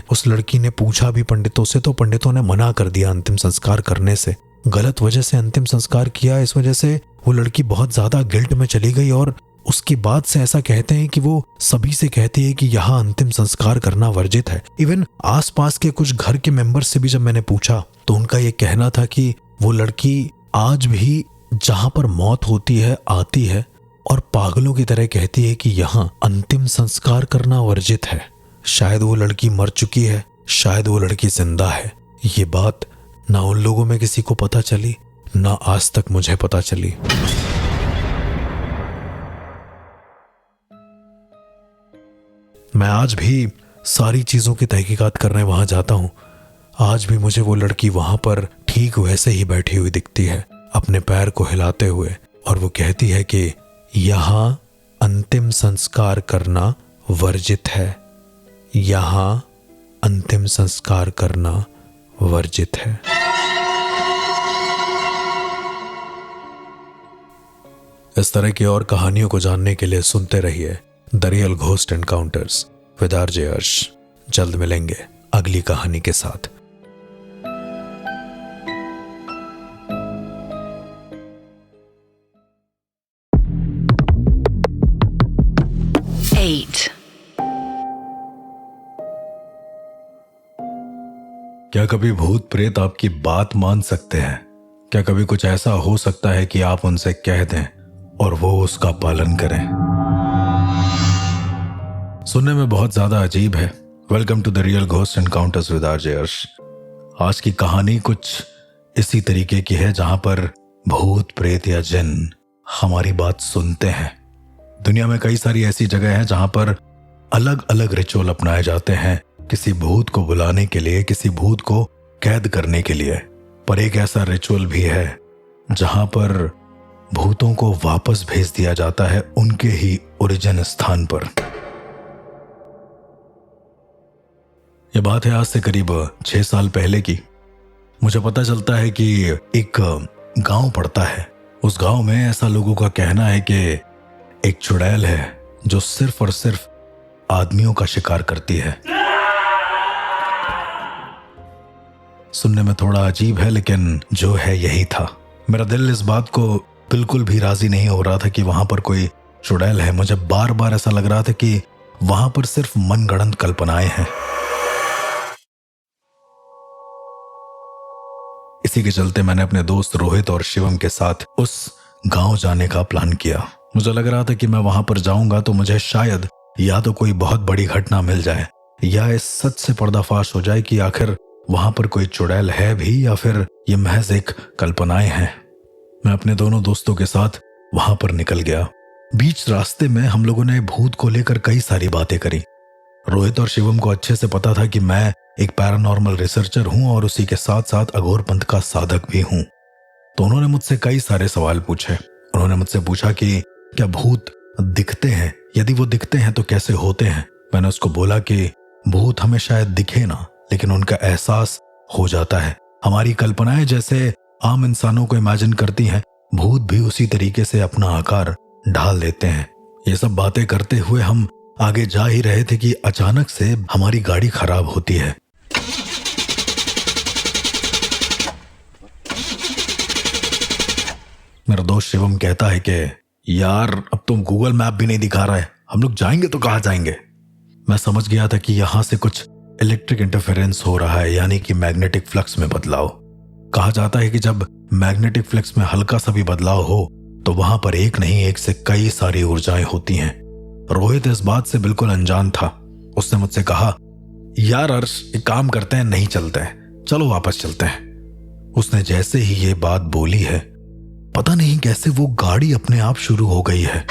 उस लड़की ने पूछा भी पंडितों से, तो पंडितों ने मना कर दिया अंतिम संस्कार करने से। गलत वजह से अंतिम संस्कार किया, इस वजह से वो लड़की बहुत ज्यादा गिल्ट में चली गई और उसके बाद से ऐसा कहते हैं कि वो सभी से कहती है कि यहाँ अंतिम संस्कार करना वर्जित है। इवन आसपास के कुछ घर के मेंबर से भी जब मैंने पूछा तो उनका ये कहना था कि वो लड़की आज भी जहां पर मौत होती है आती है और पागलों की तरह कहती है कि यहाँ अंतिम संस्कार करना वर्जित है। शायद वो लड़की मर चुकी है, शायद वो लड़की जिंदा है। ये बात ना उन लोगों में किसी को पता चली, ना आज तक मुझे पता चली। मैं आज भी सारी चीज़ों की तहकीकात करने वहाँ जाता हूँ। आज भी मुझे वो लड़की वहाँ पर ठीक वैसे ही बैठी हुई दिखती है, अपने पैर को हिलाते हुए, और वो कहती है कि यहाँ अंतिम संस्कार करना वर्जित है, यहाँ अंतिम संस्कार करना वर्जित है। इस तरह की और कहानियों को जानने के लिए सुनते रहिए the real ghost encounters with RJ अर्श। जल्द मिलेंगे अगली कहानी के साथ। क्या कभी भूत प्रेत आपकी बात मान सकते हैं? क्या कभी कुछ ऐसा हो सकता है कि आप उनसे कह दें और वो उसका पालन करें? सुनने में बहुत ज्यादा अजीब है। Welcome to the real ghost encounters with RJ Arsh. आज की कहानी कुछ इसी तरीके की है जहां पर भूत प्रेत या जिन हमारी बात सुनते हैं। दुनिया में कई सारी ऐसी जगह हैं जहां पर अलग अलग रिचुअल अपनाए जाते हैं किसी भूत को बुलाने के लिए, किसी भूत को कैद करने के लिए। पर एक ऐसा रिचुअल भी है जहां पर भूतों को वापस भेज दिया जाता है उनके ही ओरिजिन स्थान पर। यह बात है आज से करीब 6 साल पहले की। मुझे पता चलता है कि एक गांव पड़ता है। उस गांव में ऐसा लोगों का कहना है कि एक चुड़ैल है जो सिर्फ और सिर्फ आदमियों का शिकार करती है। सुनने में थोड़ा अजीब है, लेकिन जो है यही था। मेरा दिल इस बात को बिल्कुल भी राजी नहीं हो रहा था कि वहां पर कोई चुड़ैल है। मुझे बार बार ऐसा लग रहा था कि वहां पर सिर्फ मनगढ़ंत कल्पनाएं हैं। इसी के चलते मैंने अपने दोस्त रोहित और शिवम के साथ उस गांव जाने का प्लान किया। मुझे लग रहा था कि मैं वहां पर जाऊंगा तो मुझे शायद या तो कोई बहुत बड़ी घटना मिल जाए या इस सच से पर्दाफाश हो जाए कि आखिर वहां पर कोई चुड़ैल है भी या फिर ये महज एक कल्पनाएं हैं। मैं अपने दोनों दोस्तों के साथ वहां पर निकल गया। बीच रास्ते में हम लोगों ने भूत को लेकर कई सारी बातें करी। रोहित और शिवम को अच्छे से पता था कि मैं एक पैरानॉर्मल रिसर्चर हूं और उसी के साथ साथ अघोर पंथ का साधक भी हूं। तो उन्होंने मुझसे कई सारे सवाल पूछे। उन्होंने मुझसे पूछा कि क्या भूत दिखते हैं? यदि वो दिखते हैं तो कैसे होते हैं? मैंने उसको बोला कि भूत हमें शायद दिखे ना, लेकिन उनका एहसास हो जाता है। हमारी कल्पनाएं जैसे आम इंसानों को इमेजिन करती हैं, भूत भी उसी तरीके से अपना आकार ढाल लेते हैं। ये सब बातें करते हुए हम आगे जा ही रहे थे कि अचानक से हमारी गाड़ी खराब होती है। मेरा दोस्त शिवम कहता है कि यार अब तुम गूगल मैप भी नहीं दिखा रहा है, हम लोग जाएंगे तो कहाँ जाएंगे? मैं समझ गया था कि यहां से कुछ इलेक्ट्रिक इंटरफेरेंस हो रहा है, यानी कि मैग्नेटिक फ्लक्स में बदलाव। कहा जाता है कि जब मैग्नेटिक फ्लक्स में हल्का सा भी बदलाव हो तो वहां पर एक नहीं एक से कई सारी ऊर्जाएं होती हैं। रोहित इस बात से बिल्कुल अनजान था। उसने मुझसे कहा, यार अर्श एक काम करते हैं, नहीं चलते हैं, चलो वापस चलते हैं। उसने जैसे ही ये बात बोली है, पता नहीं कैसे वो गाड़ी अपने आप शुरू हो गई है।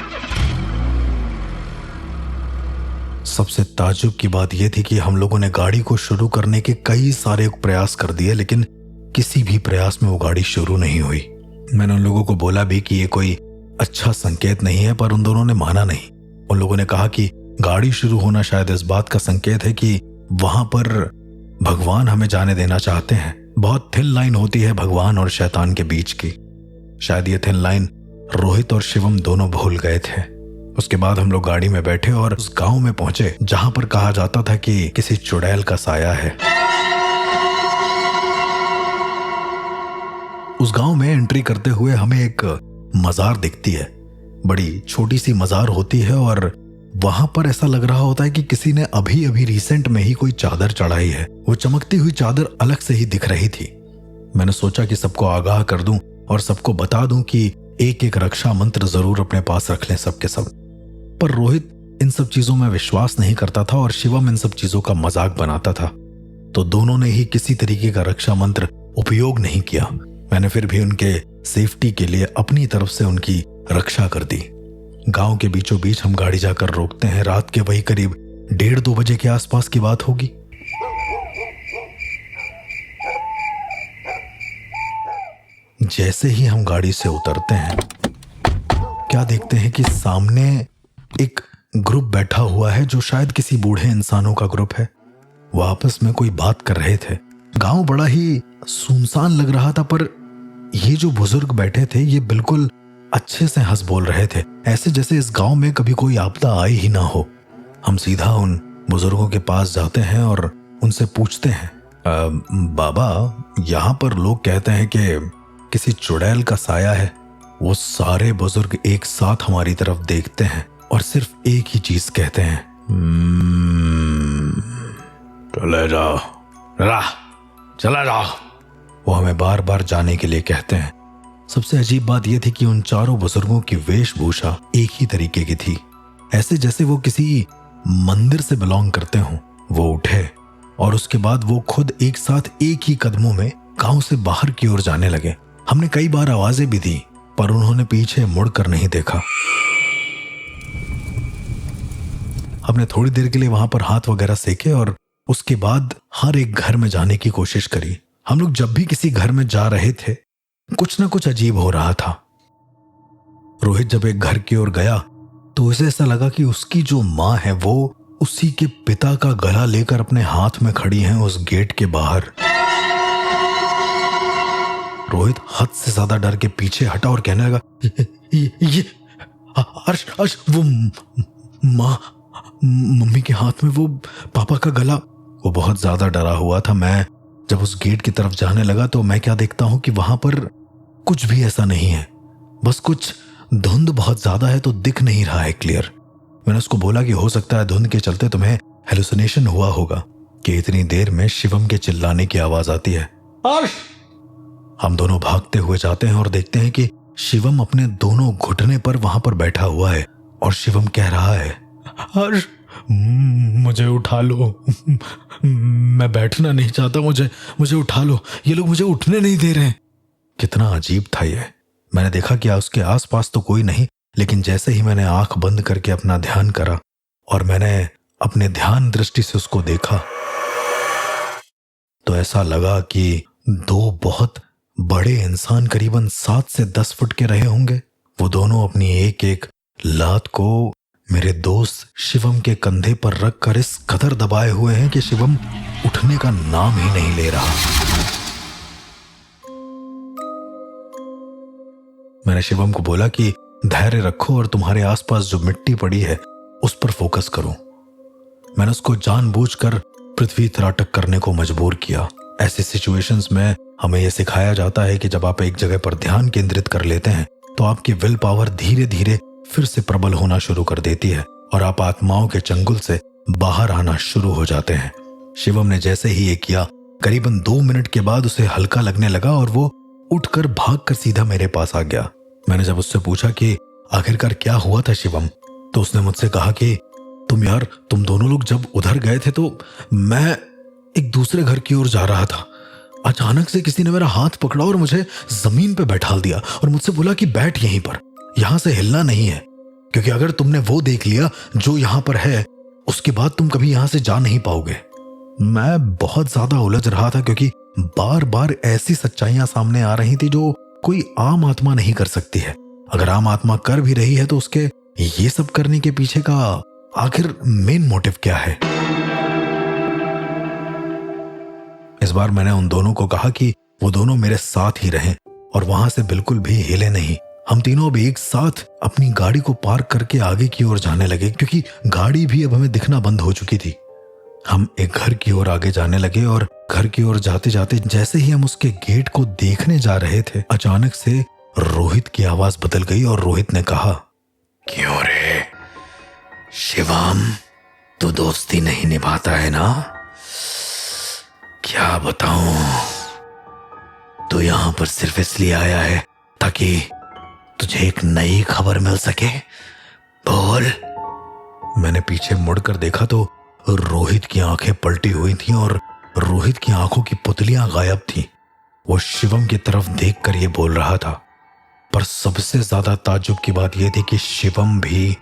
सबसे ताज्जुब की बात यह थी कि हम लोगों ने गाड़ी को शुरू करने के कई सारे प्रयास कर दिए, लेकिन किसी भी प्रयास में वो गाड़ी शुरू नहीं हुई। मैंने उन लोगों को बोला भी कि ये कोई अच्छा संकेत नहीं है, पर उन दोनों ने माना नहीं। उन लोगों ने कहा कि गाड़ी शुरू होना शायद इस बात का संकेत है कि वहां पर भगवान हमें जाने देना चाहते हैं। बहुत थिन लाइन होती है भगवान और शैतान के बीच की। शायद ये थिन लाइन रोहित और शिवम दोनों भूल गए थे। उसके बाद हम लोग गाड़ी में बैठे और उस गांव में पहुंचे जहां पर कहा जाता था कि किसी चुड़ैल का साया है। उस गांव में एंट्री करते हुए हमें एक मजार दिखती है। बड़ी छोटी सी मजार होती है और वहां पर ऐसा लग रहा होता है कि किसी ने अभी अभी रिसेंट में ही कोई चादर चढ़ाई है। वो चमकती हुई चादर अलग से ही दिख रही थी। मैंने सोचा कि सबको आगाह कर दूं और सबको बता दूं कि एक एक रक्षा मंत्र जरूर अपने पास रख लें सबके सब। पर रोहित इन सब चीजों में विश्वास नहीं करता था और शिवम इन सब चीजों का मजाक बनाता था, तो दोनों ने ही किसी तरीके का रक्षा मंत्र उपयोग नहीं किया। मैंने फिर भी उनके सेफ्टी के लिए अपनी तरफ से उनकी रक्षा कर दी। गांव के बीचों बीच हम गाड़ी जाकर रोकते हैं। रात के वही करीब 1:30-2 बजे के आसपास की बात होगी। जैसे ही हम गाड़ी से उतरते हैं, क्या देखते हैं कि सामने एक ग्रुप बैठा हुआ है जो शायद किसी बूढ़े इंसानों का ग्रुप है। वो आपस में कोई बात कर रहे थे। गांव बड़ा ही सुनसान लग रहा था, पर ये जो बुजुर्ग बैठे थे ये बिल्कुल अच्छे से हंस बोल रहे थे, ऐसे जैसे इस गांव में कभी कोई आपदा आई ही ना हो। हम सीधा उन बुजुर्गों के पास जाते हैं और उनसे पूछते हैं, बाबा, यहाँ पर लोग कहते हैं कि किसी चुड़ैल का साया है। वो सारे बुजुर्ग एक साथ हमारी तरफ देखते हैं और सिर्फ एक ही चीज कहते हैं, चले जाओ, चला जाओ। वो हमें बार बार जाने के लिए कहते हैं। सबसे अजीब बात यह थी कि उन चारों बुजुर्गों की वेशभूषा एक ही तरीके की थी, ऐसे जैसे वो किसी मंदिर से बिलोंग करते हों। वो उठे और उसके बाद वो खुद एक साथ एक ही कदमों में गांव से बाहर की ओर जाने लगे। हमने कई बार आवाजें भी दी, पर उन्होंने पीछे मुड़कर नहीं देखा। हमने थोड़ी देर के लिए वहां पर हाथ वगैरह सेके और उसके बाद हर एक घर में जाने की कोशिश करी। हम लोग जब भी किसी घर में जा रहे थे, कुछ ना कुछ अजीब हो रहा था। रोहित जब एक घर की ओर गया तो उसे ऐसा लगा कि उसकी जो माँ है वो उसी के पिता का गला लेकर अपने हाथ में खड़ी हैं उस गेट के बाहर। रोहित हद से ज्यादा डर के पीछे हटा और कहने लगा, ये अर्श, वो माँ, मम्मी के हाथ में वो पापा का गला। वो बहुत ज्यादा डरा हुआ था। मैं जब उस गेट की तरफ जाने लगा तो मैं क्या देखता हूं कि वहां पर कुछ भी ऐसा नहीं है, बस कुछ धुंध बहुत ज्यादा है तो दिख नहीं रहा है क्लियर। मैंने उसको बोला कि हो सकता है धुंध के चलते तुम्हें हेलुसिनेशन हुआ होगा, कि इतनी देर में शिवम के चिल्लाने की आवाज आती है। अर्श! हम दोनों भागते हुए जाते हैं और देखते हैं कि शिवम अपने दोनों घुटने पर वहां पर बैठा हुआ है और शिवम कह रहा है, अर्श, मुझे उठा लो, मैं बैठना नहीं चाहता, मुझे उठा लो, ये लोग मुझे उठने नहीं दे रहे हैं। कितना अजीब था ये। मैंने देखा कि उसके आसपास तो कोई नहीं, लेकिन जैसे ही मैंने आंख बंद करके अपना ध्यान करा और मैंने अपने ध्यान दृष्टि से उसको देखा तो ऐसा लगा कि दो बहुत बड़े इंसान करीबन 7 से 10 फुट के रहे होंगे। वो दोनों अपनी एक एक लात को मेरे दोस्त शिवम के कंधे पर रखकर इस कदर दबाए हुए हैं कि शिवम उठने का नाम ही नहीं ले रहा। मैंने शिवम को बोला कि धैर्य रखो और तुम्हारे आसपास जो मिट्टी पड़ी है उस पर फोकस करो। मैंने उसको जानबूझकर पृथ्वी त्राटक करने को मजबूर किया। ऐसे सिचुएशंस में हमें यह सिखाया जाता है कि जब आप एक जगह पर ध्यान केंद्रित कर लेते हैं तो आपकी विल पावर धीरे धीरे फिर से प्रबल होना शुरू कर देती है और आप आत्माओं के चंगुल से बाहर आना शुरू हो जाते हैं। शिवम ने जैसे ही ये किया, करीबन 2 मिनट के बाद उसे हल्का लगने लगा और वो उठकर भागकर सीधा मेरे पास आ गया। मैंने जब उससे पूछा कि आखिरकार क्या हुआ था शिवम, तो उसने मुझसे कहा कि तुम दोनों लोग जब उधर गए थे तो मैं एक दूसरे घर की ओर जा रहा था। अचानक से किसी ने मेरा हाथ पकड़ा और मुझे जमीन पे बैठा दिया और मुझसे बोला कि बैठ यहीं पर, यहां से हिलना नहीं है, क्योंकि अगर तुमने वो देख लिया जो यहां पर है उसके बाद तुम कभी यहां से जा नहीं पाओगे। मैं बहुत ज्यादा उलझ रहा था क्योंकि बार बार ऐसी सच्चाइयां सामने आ रही थी जो कोई आम आत्मा नहीं कर सकती है। अगर आम आत्मा कर भी रही है तो उसके ये सब करने के पीछे का आखिर मेन मोटिव क्या है। इस बार मैंने उन दोनों को कहा कि वो दोनों मेरे साथ ही रहें और वहां से बिल्कुल भी हिले नहीं। हम तीनों अब एक साथ अपनी गाड़ी को पार्क करके आगे की ओर जाने लगे, क्योंकि गाड़ी भी अब हमें दिखना बंद हो चुकी थी। हम एक घर की ओर आगे जाने लगे और घर की ओर जाते जाते जैसे ही हम उसके गेट को देखने जा रहे थे, अचानक से रोहित की आवाज बदल गई और रोहित ने कहा, क्यों रे शिवम, तू दोस्ती नहीं निभाता है ना? क्या बताऊं, तू यहां पर सिर्फ इसलिए आया है ताकि तुझे एक नई खबर मिल सके? बोल। मैंने पीछे मुड़कर देखा तो रोहित की आंखें पलटी हुई थीं और रोहित की आंखों की पुतलियां गायब थीं। वो शिवम की तरफ देखकर ये बोल रहा था, पर सबसे ज्यादा ताज्जुब की बात यह थी कि शिवम भी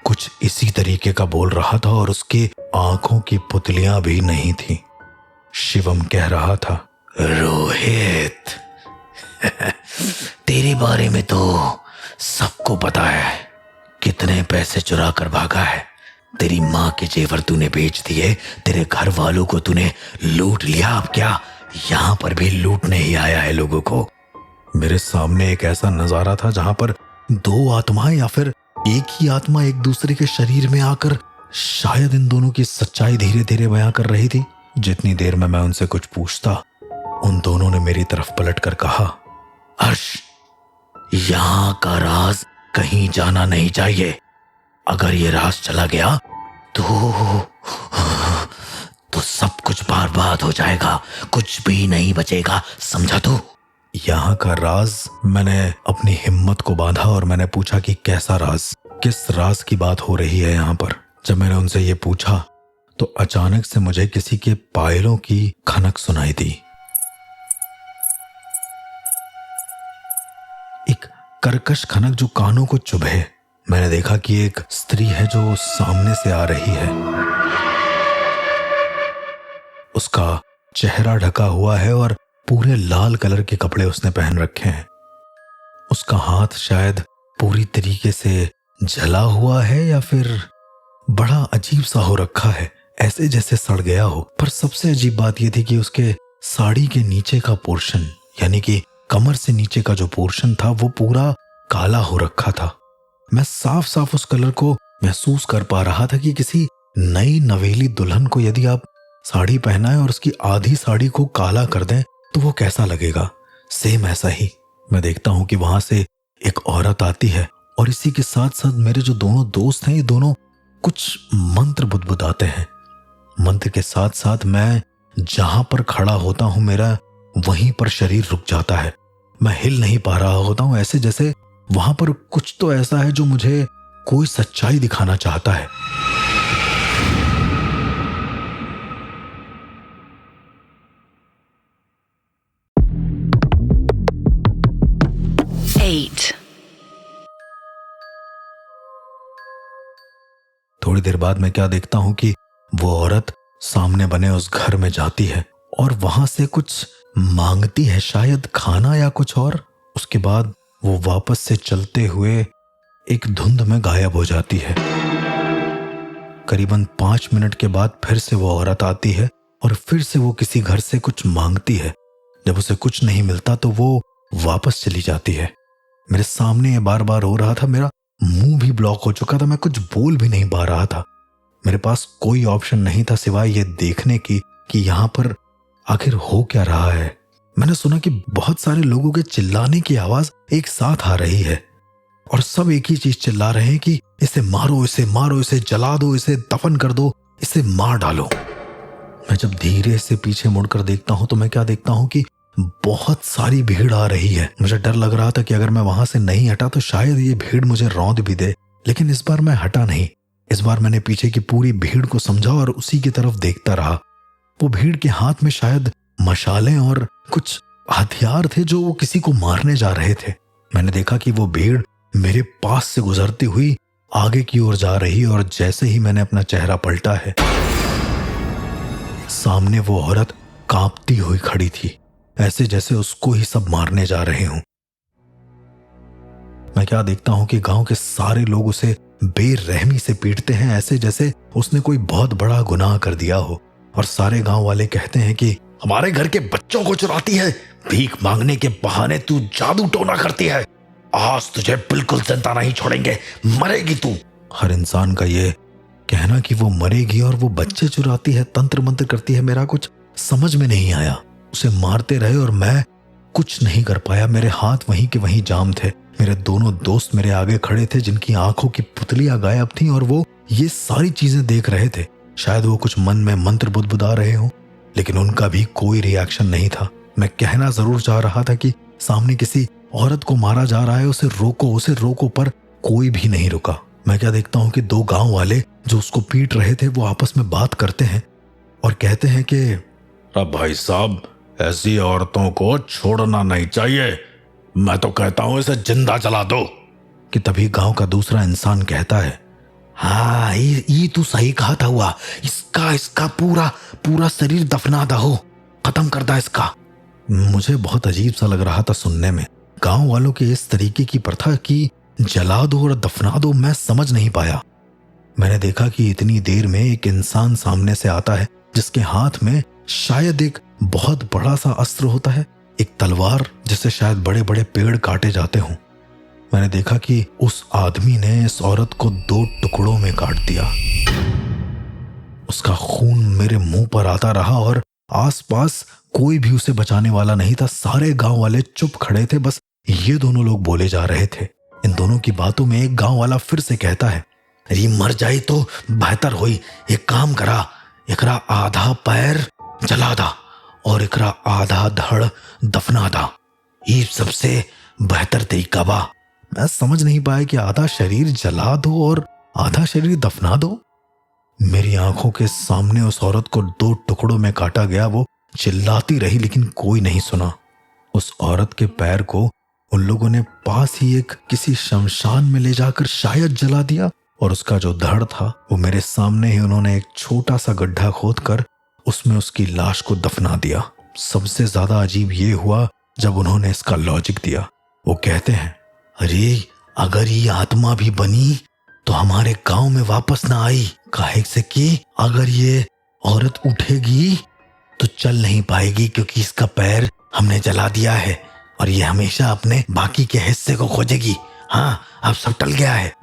कुछ इसी तरीके का बोल रहा था और उसके आंखों की पुतलियां भी नहीं थी। शिवम कह रहा था, रोहित, तेरे बारे में तो सबको पता है, कितने पैसे चुरा कर भागा है। तेरी माँ के जेवर तूने बेच दिए, तेरे घर वालों को तूने लूट लिया। अब क्या यहाँ पर भी लूटने ही आया है लोगों को? मेरे सामने एक ऐसा नजारा था जहां पर दो आत्माएं या फिर एक ही आत्मा एक दूसरे के शरीर में आकर शायद इन दोनों की सच्चाई धीरे धीरे बयां कर रही थी। जितनी देर में मैं उनसे कुछ पूछता, उन दोनों ने मेरी तरफ पलटकर कहा, हर्ष, यहाँ का राज कहीं जाना नहीं चाहिए। अगर ये राज चला गया तो सब कुछ बर्बाद हो जाएगा, कुछ भी नहीं बचेगा, समझा तू? यहाँ का राज? मैंने अपनी हिम्मत को बांधा और मैंने पूछा कि कैसा राज, किस राज की बात हो रही है यहाँ पर? जब मैंने उनसे ये पूछा तो अचानक से मुझे किसी के पायलों की खनक सुनाई दी। एक कर्कश खनक जो कानों को चुभे। मैंने देखा कि एक स्त्री है जो सामने से आ रही है। उसका चेहरा ढका हुआ है और पूरे लाल कलर के कपड़े उसने पहन रखे हैं। उसका हाथ शायद पूरी तरीके से जला हुआ है या फिर बड़ा अजीब सा हो रखा है, ऐसे जैसे सड़ गया हो। पर सबसे अजीब बात यह थी कि उसके साड़ी के नीचे का पोर्शन, यानी कि कमर से नीचे का जो पोर्शन था, वो पूरा काला हो रखा था। मैं साफ साफ उस कलर को महसूस कर पा रहा था कि किसी नई नवेली दुल्हन को यदि आप साड़ी पहनाएं और उसकी आधी साड़ी को काला कर दें तो वो कैसा लगेगा। सेम ऐसा ही मैं देखता हूं कि वहां से एक औरत आती है और इसी के साथ साथ मेरे जो दोनों दोस्त हैं, ये दोनों कुछ मंत्र बुदबुदाते हैं। मंत्र के साथ साथ मैं जहां पर खड़ा होता हूं, मेरा वहीं पर शरीर रुक जाता है। मैं हिल नहीं पा रहा होता हूं, ऐसे जैसे वहां पर कुछ तो ऐसा है जो मुझे कोई सच्चाई दिखाना चाहता है। थोड़ी देर बाद मैं क्या देखता हूं कि वो औरत सामने बने उस घर में जाती है और वहां से कुछ मांगती है, शायद खाना या कुछ और। उसके बाद वो वापस से चलते हुए एक धुंध में गायब हो जाती है। करीबन 5 मिनट के बाद फिर से वो औरत आती है और फिर से वो किसी घर से कुछ मांगती है। जब उसे कुछ नहीं मिलता तो वो वापस चली जाती है। मेरे सामने ये बार बार हो रहा था, मेरा मुंह भी ब्लॉक हो चुका था, मैं कुछ बोल भी नहीं पा रहा था। मेरे पास कोई ऑप्शन नहीं था सिवाय ये देखने की कि यहाँ पर आखिर हो क्या रहा है। मैंने सुना कि बहुत सारे लोगों के चिल्लाने की आवाज एक साथ आ रही है और सब एक ही चीज चिल्ला रहे हैं कि इसे मारो, इसे मारो, इसे जला दो, इसे दफन कर दो, इसे मार डालो। मैं जब धीरे से पीछे मुड़कर देखता हूं तो मैं क्या देखता हूं कि बहुत सारी भीड़ आ रही है। मुझे डर लग रहा था कि अगर मैं वहां से नहीं हटा तो शायद ये भीड़ मुझे रौंद भी दे, लेकिन इस बार मैं हटा नहीं। इस बार मैंने पीछे की पूरी भीड़ को समझा और उसी की तरफ देखता रहा। वो भीड़ के हाथ में शायद मशालें और कुछ हथियार थे जो वो किसी को मारने जा रहे थे। मैंने देखा कि वो भीड़ मेरे पास से गुजरती हुई आगे की ओर जा रही और जैसे ही मैंने अपना चेहरा पलटा है, सामने वो औरत कांपती हुई खड़ी थी, ऐसे जैसे उसको ही सब मारने जा रहे हों। मैं क्या देखता हूं कि गांव के सारे लोग उसे बेरहमी से पीटते हैं, ऐसे जैसे उसने कोई बहुत बड़ा गुनाह कर दिया हो। और सारे गांव वाले कहते हैं कि हमारे घर के बच्चों को चुराती है, भीख मांगने के बहाने तू जादू टोना करती है, आज तुझे बिल्कुल जिंदा नहीं छोड़ेंगे, मरेगी तू। हर इंसान का ये कहना कि वो मरेगी और वो बच्चे चुराती है, तंत्र मंत्र करती है, मेरा कुछ समझ में नहीं आया। उसे मारते रहे और मैं कुछ नहीं कर पाया। मेरे हाथ वहीं के वहीं जाम थे। मेरे दोनों दोस्त मेरे आगे खड़े थे जिनकी आंखों की पुतलियां गायब थीं और वो ये सारी चीजें देख रहे थे। शायद वो कुछ मन में मंत्र बुदबुदा रहे हों, लेकिन उनका भी कोई रिएक्शन नहीं था। मैं कहना जरूर चाह रहा था कि सामने किसी औरत को मारा जा रहा है, उसे रोको, उसे रोको, पर कोई भी नहीं रुका। मैं क्या देखता हूं कि 2 गांव वाले जो उसको पीट रहे थे वो आपस में बात करते हैं और कहते हैं कि अब भाई साहब, ऐसी औरतों को छोड़ना नहीं चाहिए, मैं तो कहता हूं इसे जिंदा जला दो। कि तभी गांव का दूसरा इंसान कहता है, हाँ, ये तू सही कहा था हुआ। इसका पूरा पूरा शरीर दफना दो, खत्म कर दा इसका। मुझे बहुत अजीब सा लग रहा था सुनने में। गांव वालों की इस तरीके की प्रथा कि जला दो और दफना दो, मैं समझ नहीं पाया। मैंने देखा कि इतनी देर में एक इंसान सामने से आता है जिसके हाथ में शायद एक बहुत बड़ा सा अस्त्र होता है, एक तलवार जिससे शायद बड़े बड़े पेड़ काटे जाते हों। मैंने देखा कि उस आदमी ने इस औरत को 2 टुकड़ों में काट दिया। उसका खून मेरे मुंह पर आता रहा और आसपास कोई भी उसे बचाने वाला नहीं था। सारे गांव वाले चुप खड़े थे, बस ये दोनों लोग बोले जा रहे थे। इन दोनों की बातों में एक गांव वाला फिर से कहता है, अरे मर जाए तो बेहतर होई। एक काम करा, एकरा आधा पैर जला दा और एकरा आधा धड़ दफना दा, ये सबसे बेहतर तरीका बा। मैं समझ नहीं पाया कि आधा शरीर जला दो और आधा शरीर दफना दो। मेरी आंखों के सामने उस औरत को 2 टुकड़ों में काटा गया। वो चिल्लाती रही लेकिन कोई नहीं सुना। उस औरत के पैर को उन लोगों ने पास ही एक किसी शमशान में ले जाकर शायद जला दिया और उसका जो धड़ था वो मेरे सामने ही उन्होंने एक छोटा सा गड्ढा खोदकर उसमें उसकी लाश को दफना दिया। सबसे ज्यादा अजीब ये हुआ जब उन्होंने इसका लॉजिक दिया। वो कहते हैं, अरे अगर ये आत्मा भी बनी तो हमारे गांव में वापस ना आई, काहे से कि अगर ये औरत उठेगी तो चल नहीं पाएगी, क्योंकि इसका पैर हमने जला दिया है और ये हमेशा अपने बाकी के हिस्से को खोजेगी। हाँ, अब सब टल गया है।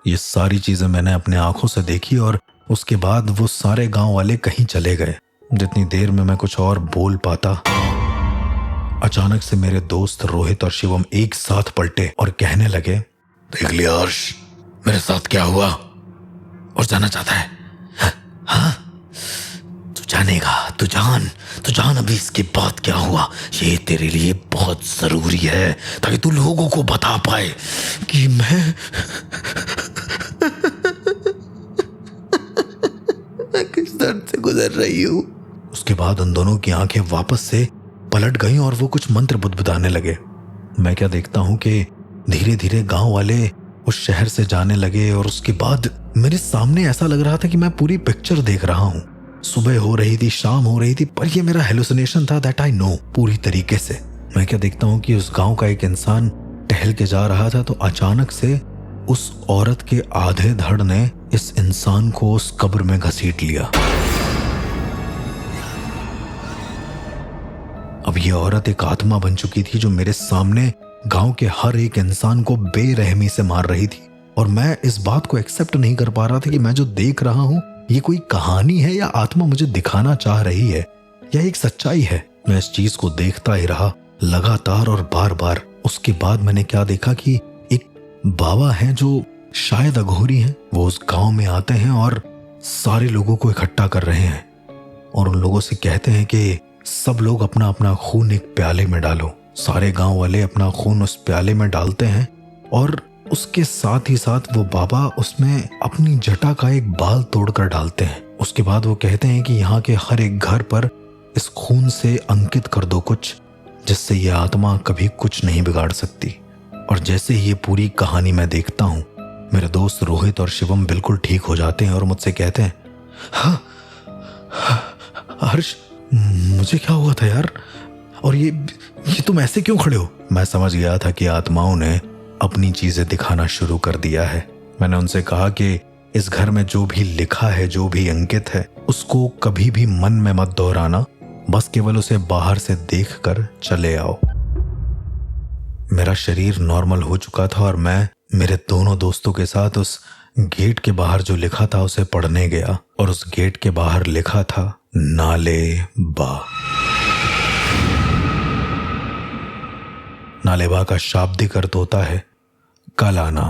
ये सारी चीजें मैंने अपने आंखों से देखी और उसके बाद वो सारे गांव वाले कहीं चले गए। जितनी देर में मैं कुछ और बोल पाता, अचानक से मेरे दोस्त रोहित और शिवम एक साथ पलटे और कहने लगे, देख लिया हर्ष, मेरे साथ क्या हुआ और जाना चाहता है? हाँ, तू जानेगा, तू जान अभी इसके बाद क्या हुआ। ये तेरे लिए बहुत जरूरी है ताकि तू लोगों को बता पाए कि मैं किस दर्द से गुजर रही हूँ। उसके बाद उन दोनों की आंखें वापस से पलट गईं और वो कुछ मंत्र बुदबुदाने लगे। मैं क्या देखता हूं कि धीरे धीरे गांव वाले उस शहर से जाने लगे और उसके बाद मेरे सामने ऐसा लग रहा था कि मैं पूरी पिक्चर देख रहा हूं। सुबह हो रही थी, शाम हो रही थी, पर ये मेरा हेलुसिनेशन था, दैट आई नो पूरी तरीके से। मैं क्या देखता हूं कि उस गांव का एक इंसान टहल के जा रहा था तो अचानक से उस औरत के आधे धड़ ने इस इंसान को उस कब्र में घसीट लिया। अब ये औरत एक आत्मा बन चुकी थी जो मेरे सामने गांव के हर एक इंसान को बेरहमी से मार रही थी और मैं इस बात को एक्सेप्ट नहीं कर पा रहा था कि मैं जो देख रहा हूं ये कोई कहानी है या आत्मा मुझे दिखाना चाह रही है या एक सच्चाई है। मैं इस चीज को देखता ही रहा लगातार और बार बार। उसके बाद मैंने क्या देखा कि एक बाबा हैं जो शायद अघोरी हैं। वो उस गांव में आते हैं और सारे लोगों को इकट्ठा कर रहे हैं और उन लोगों से कहते हैं कि सब लोग अपना अपना खून एक प्याले में डालो। सारे गांव वाले अपना खून उस प्याले में डालते हैं और उसके साथ ही साथ वो बाबा उसमें अपनी जटा का एक बाल तोड़कर डालते हैं। उसके बाद वो कहते हैं कि यहाँ के हर एक घर पर इस खून से अंकित कर दो कुछ, जिससे ये आत्मा कभी कुछ नहीं बिगाड़ सकती। और जैसे ही ये पूरी कहानी मैं देखता हूँ, मेरे दोस्त रोहित और शिवम बिल्कुल ठीक हो जाते हैं और मुझसे कहते हैं, हाँ हर्ष, मुझे क्या हुआ था यार, और ये तुम ऐसे क्यों खड़े हो? मैं समझ गया था कि आत्माओं ने अपनी चीजें दिखाना शुरू कर दिया है। मैंने उनसे कहा कि इस घर में जो भी लिखा है, जो भी अंकित है, उसको कभी भी मन में मत दोहराना, बस केवल उसे बाहर से देखकर चले आओ। मेरा शरीर नॉर्मल हो चुका था और मैं मेरे दोनों दोस्तों के साथ उस गेट के बाहर जो लिखा था उसे पढ़ने गया और उस गेट के बाहर लिखा था नालेबा। नालेबा का शाब्दिक अर्थ होता है कल आना।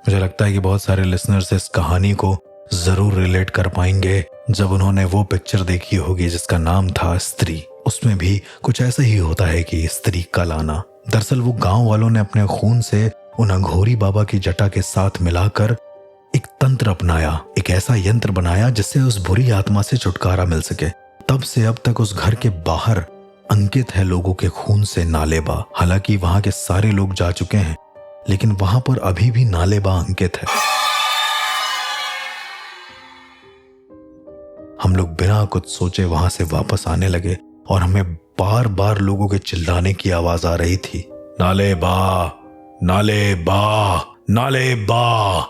मुझे लगता है कि बहुत सारे लिसनर्स इस कहानी को जरूर रिलेट कर पाएंगे जब उन्होंने वो पिक्चर देखी होगी जिसका नाम था स्त्री। उसमें भी कुछ ऐसा ही होता है कि स्त्री कल आना। दरअसल वो गांव वालों ने अपने खून से उन अघोरी बाबा की जटा के साथ मिलाकर एक तंत्र अपनाया, एक ऐसा यंत्र बनाया जिससे उस बुरी आत्मा से छुटकारा मिल सके। तब से अब तक उस घर के बाहर अंकित है लोगों के खून से नालेबा। हालांकि वहां के सारे लोग जा चुके हैं, लेकिन वहां पर अभी भी नालेबा अंकित है। हम लोग बिना कुछ सोचे वहां से वापस आने लगे और हमें बार बार लोगों के चिल्लाने की आवाज आ रही थी, नाले बा, नाले बा, नाले बा।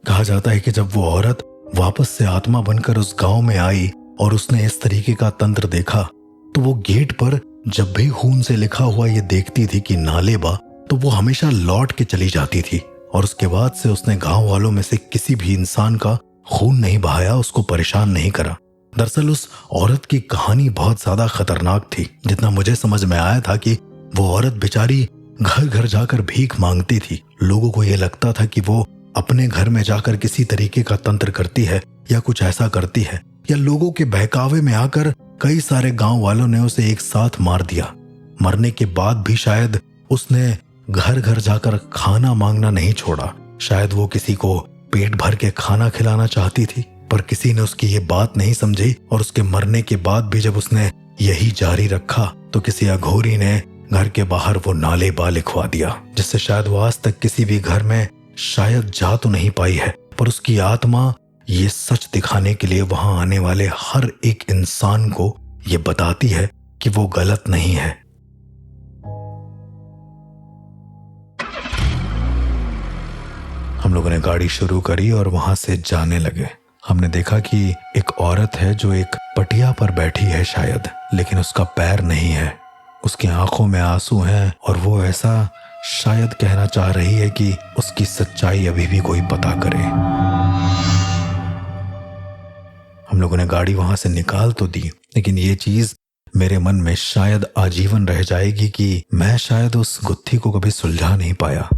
कहा जाता है कि जब वो औरत वापस से आत्मा बनकर उस गांव में आई और उसने इस तरीके का तंत्र देखा तो वो गेट पर जब भी खून से लिखा हुआ ये देखती थी कि नाले बा, तो वो हमेशा लौट के चली जाती थी और उसके बाद से उसने गांव वालों में से किसी भी इंसान का खून नहीं बहाया, उसको परेशान नहीं करा। दरअसल उस औरत की कहानी बहुत ज्यादा खतरनाक थी। जितना मुझे समझ में आया था कि वो औरत बेचारी घर घर जाकर भीख मांगती थी। लोगों को ये लगता था कि वो अपने घर में जाकर किसी तरीके का तंत्र करती है या कुछ ऐसा करती है, या लोगों के बहकावे में आकर कई सारे गांव वालों ने उसे एक साथ मार दिया। मरने के बाद भी शायद उसने घर घर जाकर खाना मांगना नहीं छोड़ा। शायद वो किसी को पेट भर के खाना खिलाना चाहती थी, पर किसी ने उसकी ये बात नहीं समझी और उसके मरने के बाद भी जब उसने यही जारी रखा तो किसी अघोरी ने घर के बाहर वो नाले बा लिखवा दिया, जिससे शायद वो आज तक किसी भी घर में शायद जा तो नहीं पाई है, पर उसकी आत्मा ये सच दिखाने के लिए वहां आने वाले हर एक इंसान को ये बताती है कि वो गलत नहीं है। हम लोगों ने गाड़ी शुरू करी और वहां से जाने लगे। हमने देखा कि एक औरत है जो एक पटिया पर बैठी है शायद, लेकिन उसका पैर नहीं है। उसकी आंखों में आंसू हैं और वो ऐसा शायद कहना चाह रही है कि उसकी सच्चाई अभी भी कोई पता करे। हम लोगों ने गाड़ी वहां से निकाल तो दी, लेकिन ये चीज मेरे मन में शायद आजीवन रह जाएगी कि मैं शायद उस गुत्थी को कभी सुलझा नहीं पाया।